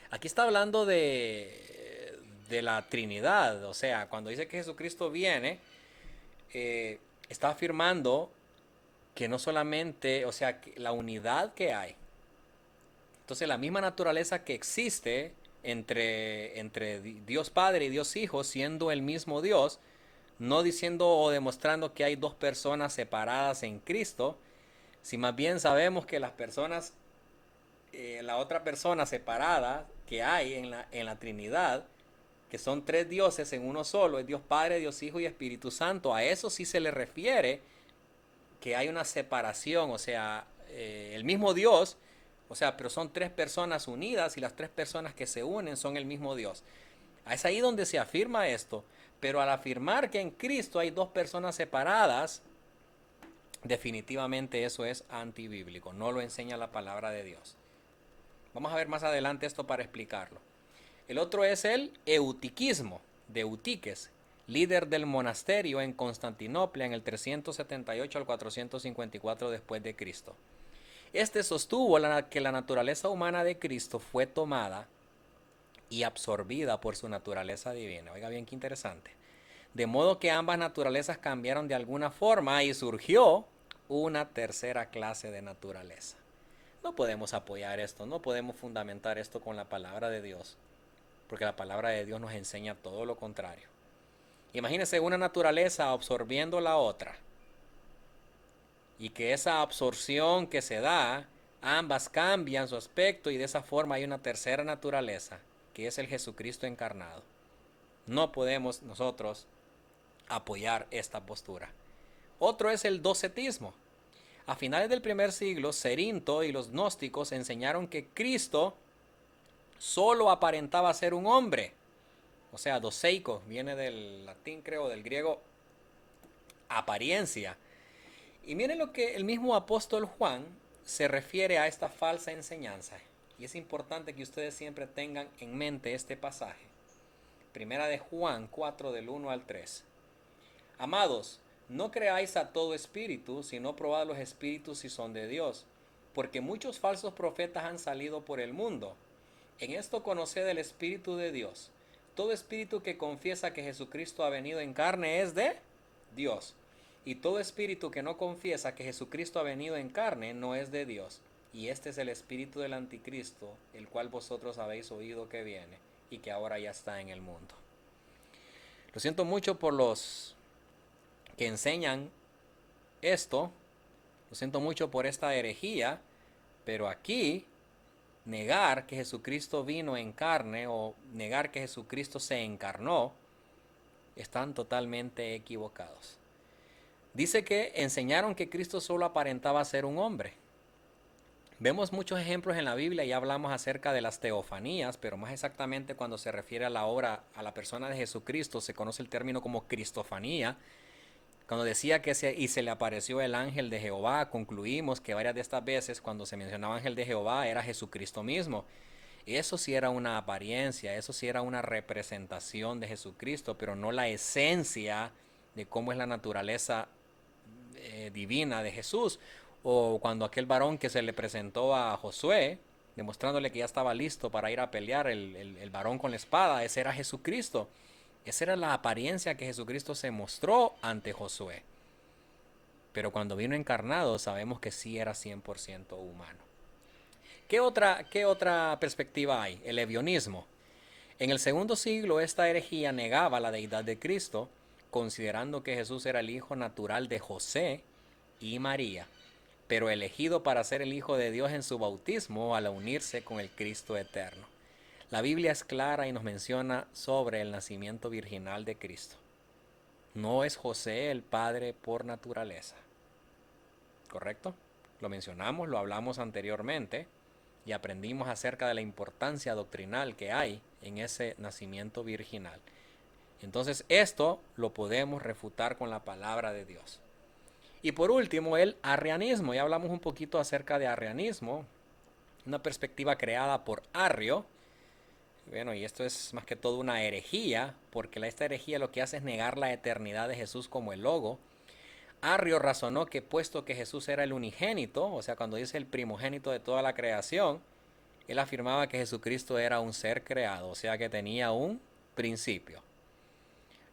Aquí está hablando de la Trinidad, o sea, cuando dice que Jesucristo viene, está afirmando que no solamente, o sea, que la unidad que hay. Entonces la misma naturaleza que existe entre Dios Padre y Dios Hijo, siendo el mismo Dios, no diciendo o demostrando que hay dos personas separadas en Cristo, si más bien sabemos que las personas, la otra persona separada que hay en la Trinidad, que son tres dioses en uno solo, es Dios Padre, Dios Hijo y Espíritu Santo, a eso sí se le refiere que hay una separación, o sea, el mismo Dios, o sea, pero son tres personas unidas y las tres personas que se unen son el mismo Dios. Es ahí donde se afirma esto, pero al afirmar que en Cristo hay dos personas separadas, definitivamente eso es antibíblico, no lo enseña la palabra de Dios. Vamos a ver más adelante esto para explicarlo. El otro es el eutiquismo de Eutiques, líder del monasterio en Constantinopla en el 378 al 454 después de Cristo. Este sostuvo que la naturaleza humana de Cristo fue tomada y absorbida por su naturaleza divina. Oiga bien, qué interesante. De modo que ambas naturalezas cambiaron de alguna forma y surgió una tercera clase de naturaleza. No podemos apoyar esto, no podemos fundamentar esto con la palabra de Dios, porque la palabra de Dios nos enseña todo lo contrario. Imagínense una naturaleza absorbiendo la otra y que esa absorción que se da, ambas cambian su aspecto y de esa forma hay una tercera naturaleza, que es el Jesucristo encarnado. No podemos nosotros apoyar esta postura. Otro es el docetismo. A finales del primer siglo, Cerinto y los gnósticos enseñaron que Cristo solo aparentaba ser un hombre. O sea, doseiko viene del latín, creo, del griego apariencia. Y miren lo que el mismo apóstol Juan se refiere a esta falsa enseñanza. Y es importante que ustedes siempre tengan en mente este pasaje. Primera de Juan 4 del 1 al 3. Amados, no creáis a todo espíritu, sino probad los espíritus si son de Dios, porque muchos falsos profetas han salido por el mundo. En esto conoced el Espíritu de Dios. Todo espíritu que confiesa que Jesucristo ha venido en carne es de Dios. Y todo espíritu que no confiesa que Jesucristo ha venido en carne no es de Dios. Y este es el espíritu del anticristo, el cual vosotros habéis oído que viene y que ahora ya está en el mundo. Lo siento mucho por los que enseñan esto. Lo siento mucho por esta herejía. Pero aquí, negar que Jesucristo vino en carne o negar que Jesucristo se encarnó, están totalmente equivocados. Dice que enseñaron que Cristo solo aparentaba ser un hombre. Vemos muchos ejemplos en la Biblia, ya hablamos acerca de las teofanías, pero más exactamente cuando se refiere a la obra, a la persona de Jesucristo, se conoce el término como cristofanía. Cuando decía que se le apareció el ángel de Jehová, concluimos que varias de estas veces cuando se mencionaba ángel de Jehová era Jesucristo mismo. Eso sí era una apariencia, eso sí era una representación de Jesucristo, pero no la esencia de cómo es la naturaleza divina de Jesús. O cuando aquel varón que se le presentó a Josué, demostrándole que ya estaba listo para ir a pelear, el varón con la espada, ese era Jesucristo. Esa era la apariencia que Jesucristo se mostró ante Josué. Pero cuando vino encarnado sabemos que sí era 100% humano. ¿Qué otra perspectiva hay? El evionismo. En el segundo siglo esta herejía negaba la deidad de Cristo, considerando que Jesús era el hijo natural de José y María, pero elegido para ser el Hijo de Dios en su bautismo al unirse con el Cristo eterno. La Biblia es clara y nos menciona sobre el nacimiento virginal de Cristo. No es José el padre por naturaleza. ¿Correcto? Lo mencionamos, lo hablamos anteriormente y aprendimos acerca de la importancia doctrinal que hay en ese nacimiento virginal. Entonces esto lo podemos refutar con la palabra de Dios. Y por último, el arrianismo. Ya hablamos un poquito acerca de arrianismo, una perspectiva creada por Arrio. Bueno, y esto es más que todo una herejía, porque esta herejía lo que hace es negar la eternidad de Jesús como el logo. Arrio razonó que puesto que Jesús era el unigénito, o sea, cuando dice el primogénito de toda la creación, él afirmaba que Jesucristo era un ser creado, o sea, que tenía un principio.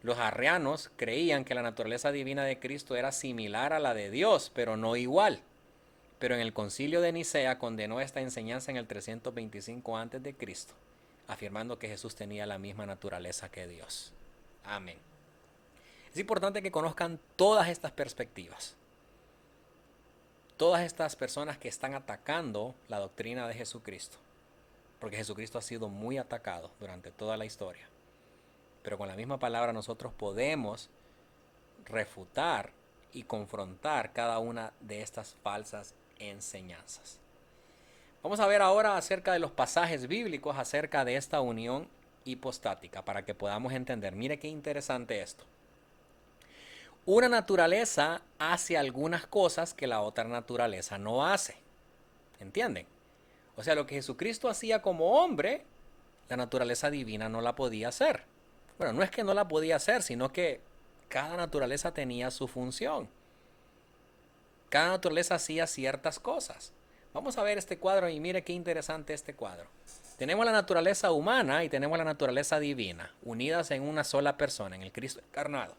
Los arrianos creían que la naturaleza divina de Cristo era similar a la de Dios, pero no igual. Pero en el concilio de Nicea condenó esta enseñanza en el 325 a.C., afirmando que Jesús tenía la misma naturaleza que Dios. Amén. Es importante que conozcan todas estas perspectivas. Todas estas personas que están atacando la doctrina de Jesucristo. Porque Jesucristo ha sido muy atacado durante toda la historia. Pero con la misma palabra nosotros podemos refutar y confrontar cada una de estas falsas enseñanzas. Vamos a ver ahora acerca de los pasajes bíblicos acerca de esta unión hipostática para que podamos entender. Mire qué interesante esto. Una naturaleza hace algunas cosas que la otra naturaleza no hace. ¿Entienden? O sea, lo que Jesucristo hacía como hombre, la naturaleza divina no la podía hacer. Bueno, no es que no la podía hacer, sino que cada naturaleza tenía su función. Cada naturaleza hacía ciertas cosas. Vamos a ver este cuadro y mire qué interesante este cuadro. Tenemos la naturaleza humana y tenemos la naturaleza divina, unidas en una sola persona, en el Cristo encarnado.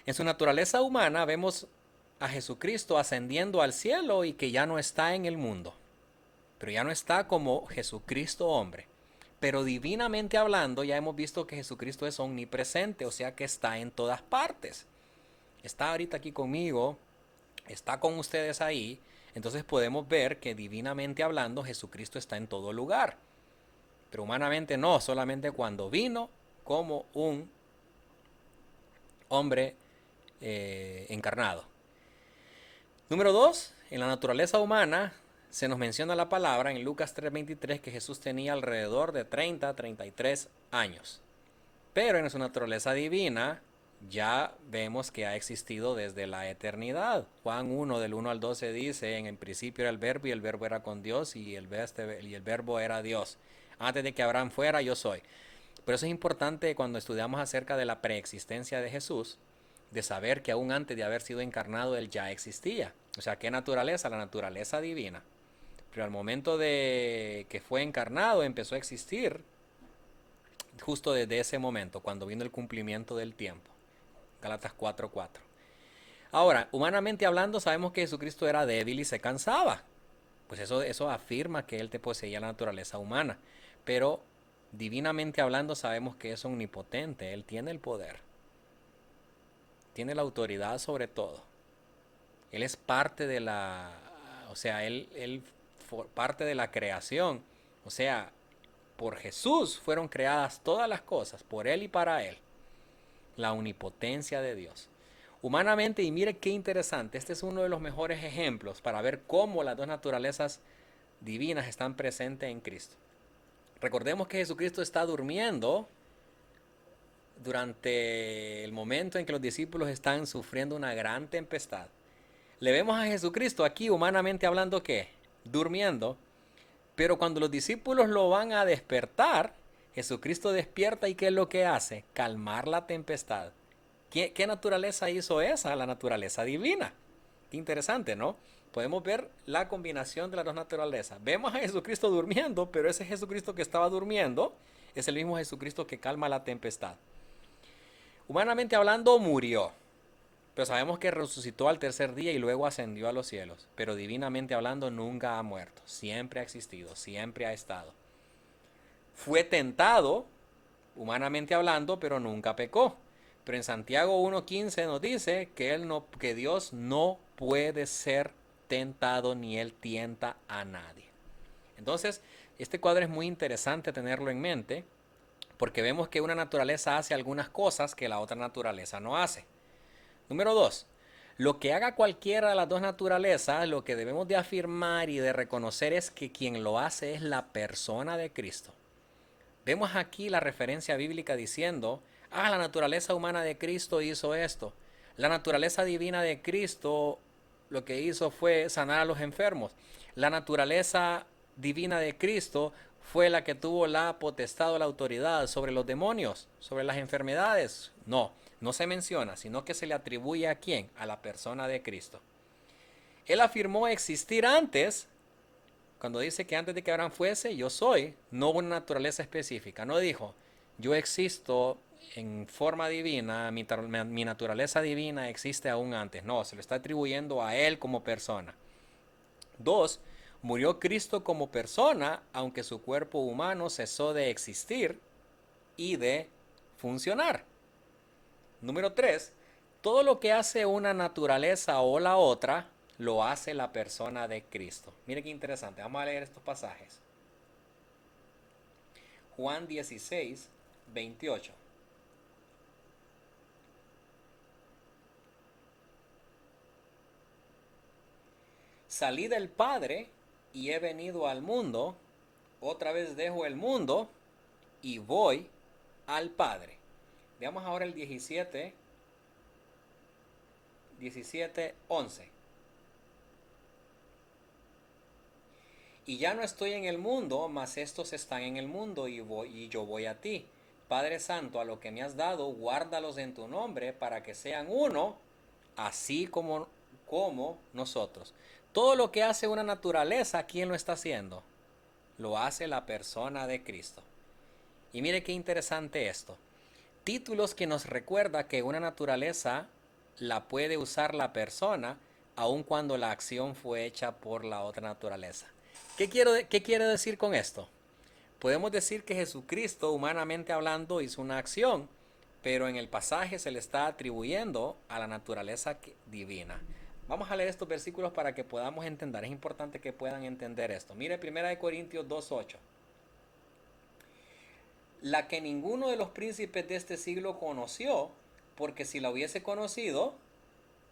En su naturaleza humana vemos a Jesucristo ascendiendo al cielo y que ya no está en el mundo. Pero ya no está como Jesucristo hombre. Pero divinamente hablando ya hemos visto que Jesucristo es omnipresente, o sea que está en todas partes. Está ahorita aquí conmigo, está con ustedes ahí. Entonces podemos ver que divinamente hablando Jesucristo está en todo lugar. Pero humanamente no, solamente cuando vino como un hombre encarnado. Número 2, en la naturaleza humana se nos menciona la palabra en Lucas 3:23 que Jesús tenía alrededor de 33 años. Pero en su naturaleza divina ya vemos que ha existido desde la eternidad. Juan 1 del 1 al 12 dice, en el principio era el verbo y el verbo era con Dios y el verbo era Dios. Antes de que Abraham fuera, yo soy. Por eso es importante cuando estudiamos acerca de la preexistencia de Jesús, de saber que aún antes de haber sido encarnado, Él ya existía. O sea, ¿qué naturaleza? La naturaleza divina. Pero al momento de que fue encarnado, empezó a existir justo desde ese momento, cuando vino el cumplimiento del tiempo. Gálatas 4:4. Ahora, humanamente hablando, sabemos que Jesucristo era débil y se cansaba. Pues eso afirma que Él te poseía la naturaleza humana. Pero divinamente hablando sabemos que es omnipotente. Él tiene el poder. Tiene la autoridad sobre todo. Él es parte de la... O sea, él parte de la creación. O sea, por Jesús fueron creadas todas las cosas, por Él y para Él. La omnipotencia de Dios. Humanamente, y mire qué interesante, este es uno de los mejores ejemplos para ver cómo las dos naturalezas divinas están presentes en Cristo. Recordemos que Jesucristo está durmiendo durante el momento en que los discípulos están sufriendo una gran tempestad. Le vemos a Jesucristo aquí, humanamente hablando, ¿qué? Durmiendo. Pero cuando los discípulos lo van a despertar, Jesucristo despierta y ¿qué es lo que hace? Calmar la tempestad. ¿Qué naturaleza hizo esa? La naturaleza divina. Qué interesante, ¿no? Podemos ver la combinación de las dos naturalezas. Vemos a Jesucristo durmiendo, pero ese Jesucristo que estaba durmiendo es el mismo Jesucristo que calma la tempestad. Humanamente hablando, murió. Pero sabemos que resucitó al tercer día y luego ascendió a los cielos. Pero divinamente hablando, nunca ha muerto. Siempre ha existido, siempre ha estado. Fue tentado, humanamente hablando, pero nunca pecó. Pero en Santiago 1:15 nos dice que Dios no puede ser tentado ni Él tienta a nadie. Entonces, este cuadro es muy interesante tenerlo en mente porque vemos que una naturaleza hace algunas cosas que la otra naturaleza no hace. Número 2. Lo que haga cualquiera de las dos naturalezas, lo que debemos de afirmar y de reconocer es que quien lo hace es la persona de Cristo. Vemos aquí la referencia bíblica diciendo, la naturaleza humana de Cristo hizo esto. La naturaleza divina de Cristo lo que hizo fue sanar a los enfermos. La naturaleza divina de Cristo fue la que tuvo la potestad o la autoridad sobre los demonios, sobre las enfermedades. No, no se menciona, sino que se le atribuye a quién, a la persona de Cristo. Él afirmó existir antes, cuando dice que antes de que Abraham fuese, yo soy, no una naturaleza específica. No dijo, yo existo en forma divina, mi naturaleza divina existe aún antes. No, se lo está atribuyendo a él como persona. 2. Murió Cristo como persona, aunque su cuerpo humano cesó de existir y de funcionar. Número 3. Todo lo que hace una naturaleza o la otra, lo hace la persona de Cristo. Mire qué interesante. Vamos a leer estos pasajes. Juan 16:28. Salí del Padre y he venido al mundo. Otra vez dejo el mundo y voy al Padre. Veamos ahora el 17:11. Y ya no estoy en el mundo, mas estos están en el mundo y yo voy a ti. Padre Santo, a lo que me has dado, guárdalos en tu nombre para que sean uno, así como nosotros. Todo lo que hace una naturaleza, ¿quién lo está haciendo? Lo hace la persona de Cristo. Y mire qué interesante esto. Títulos que nos recuerda que una naturaleza la puede usar la persona aun cuando la acción fue hecha por la otra naturaleza. ¿Qué quiere decir con esto? Podemos decir que Jesucristo, humanamente hablando, hizo una acción, pero en el pasaje se le está atribuyendo a la naturaleza divina. Vamos a leer estos versículos para que podamos entender. Es importante que puedan entender esto. Mire 1 Corintios 2:8. La que ninguno de los príncipes de este siglo conoció, porque si la hubiese conocido,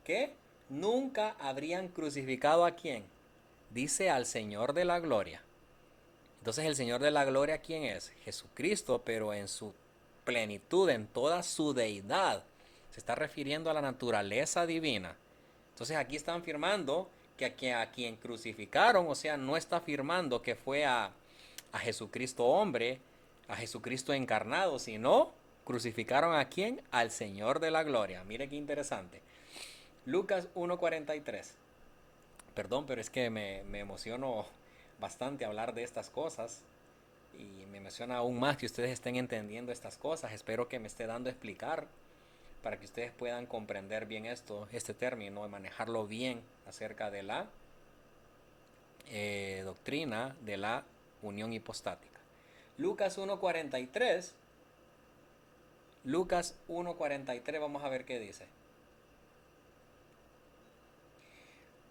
¿qué? Nunca habrían crucificado a quién. Dice al Señor de la gloria. Entonces el Señor de la gloria, ¿quién es? Jesucristo, pero en su plenitud, en toda su deidad. Se está refiriendo a la naturaleza divina. Entonces aquí están afirmando que a quien crucificaron, o sea, no está afirmando que fue a Jesucristo hombre, a Jesucristo encarnado, sino crucificaron a quién? Al Señor de la gloria. Mire qué interesante. Lucas 1:43. Perdón, pero es que me emociono bastante hablar de estas cosas. Y me emociona aún más que ustedes estén entendiendo estas cosas. Espero que me esté dando a explicar para que ustedes puedan comprender bien este término y manejarlo bien acerca de la doctrina de la unión hipostática. Lucas 1.43. Lucas 1.43, vamos a ver qué dice.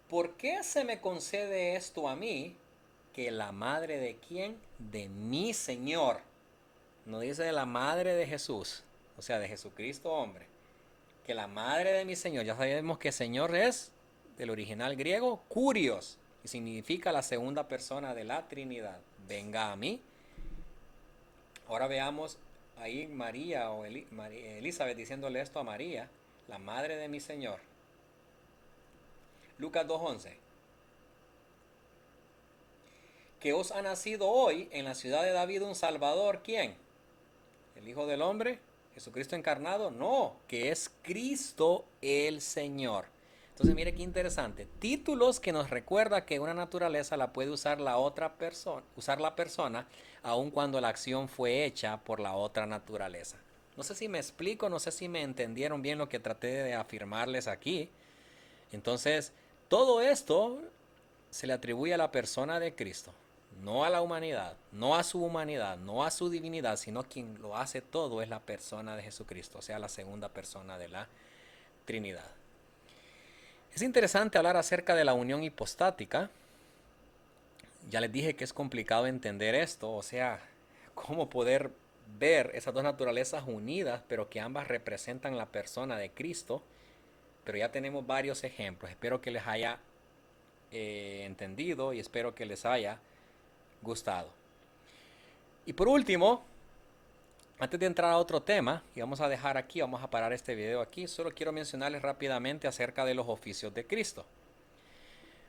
¿Por qué se me concede esto a mí, que la madre de quién? De mi Señor. No dice de la madre de Jesús, o sea, de Jesucristo hombre. Que la madre de mi Señor, ya sabemos que Señor es del original griego, kurios, y significa la segunda persona de la Trinidad. Venga a mí. Ahora veamos ahí María o Elizabeth diciéndole esto a María, la madre de mi Señor. Lucas 2.11. Que os ha nacido hoy en la ciudad de David un Salvador, ¿quién? ¿El Hijo del Hombre? ¿Jesucristo encarnado? No, que es Cristo el Señor. Entonces mire qué interesante. Títulos que nos recuerda que una naturaleza la puede usar la otra persona, usar la persona, aun cuando la acción fue hecha por la otra naturaleza. No sé si me explico, no sé si me entendieron bien lo que traté de afirmarles aquí. Entonces, todo esto se le atribuye a la persona de Cristo, no a la humanidad, no a su humanidad, no a su divinidad, sino quien lo hace todo es la persona de Jesucristo, o sea, la segunda persona de la Trinidad. Es interesante hablar acerca de la unión hipostática. Ya les dije que es complicado entender esto, o sea, cómo poder ver esas dos naturalezas unidas, pero que ambas representan la persona de Cristo. Pero ya tenemos varios ejemplos. Espero que les haya entendido y espero que les haya gustado. Y por último, antes de entrar a otro tema, y vamos a dejar aquí, vamos a parar este video aquí, solo quiero mencionarles rápidamente acerca de los oficios de Cristo.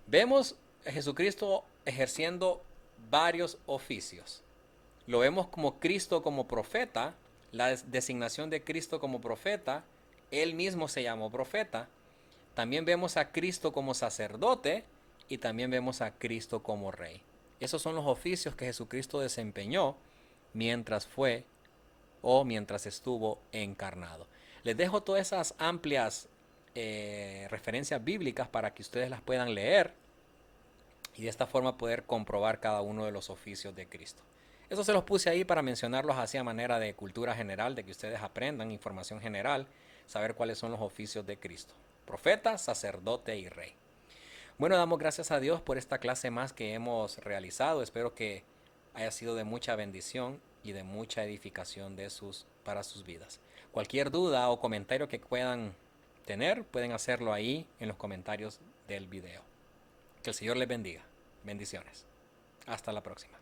Vemos a Jesucristo ejerciendo varios oficios. Lo vemos como Cristo como profeta, la designación de Cristo como profeta, él mismo se llamó profeta. También vemos a Cristo como sacerdote y también vemos a Cristo como rey. Esos son los oficios que Jesucristo desempeñó mientras fue o mientras estuvo encarnado. Les dejo todas esas amplias referencias bíblicas para que ustedes las puedan leer y de esta forma poder comprobar cada uno de los oficios de Cristo. Eso se los puse ahí para mencionarlos así a manera de cultura general, de que ustedes aprendan información general, saber cuáles son los oficios de Cristo. Profeta, sacerdote y rey. Bueno, damos gracias a Dios por esta clase más que hemos realizado. Espero que haya sido de mucha bendición y de mucha edificación para sus vidas. Cualquier duda o comentario que puedan tener, pueden hacerlo ahí en los comentarios del video. Que el Señor les bendiga. Bendiciones. Hasta la próxima.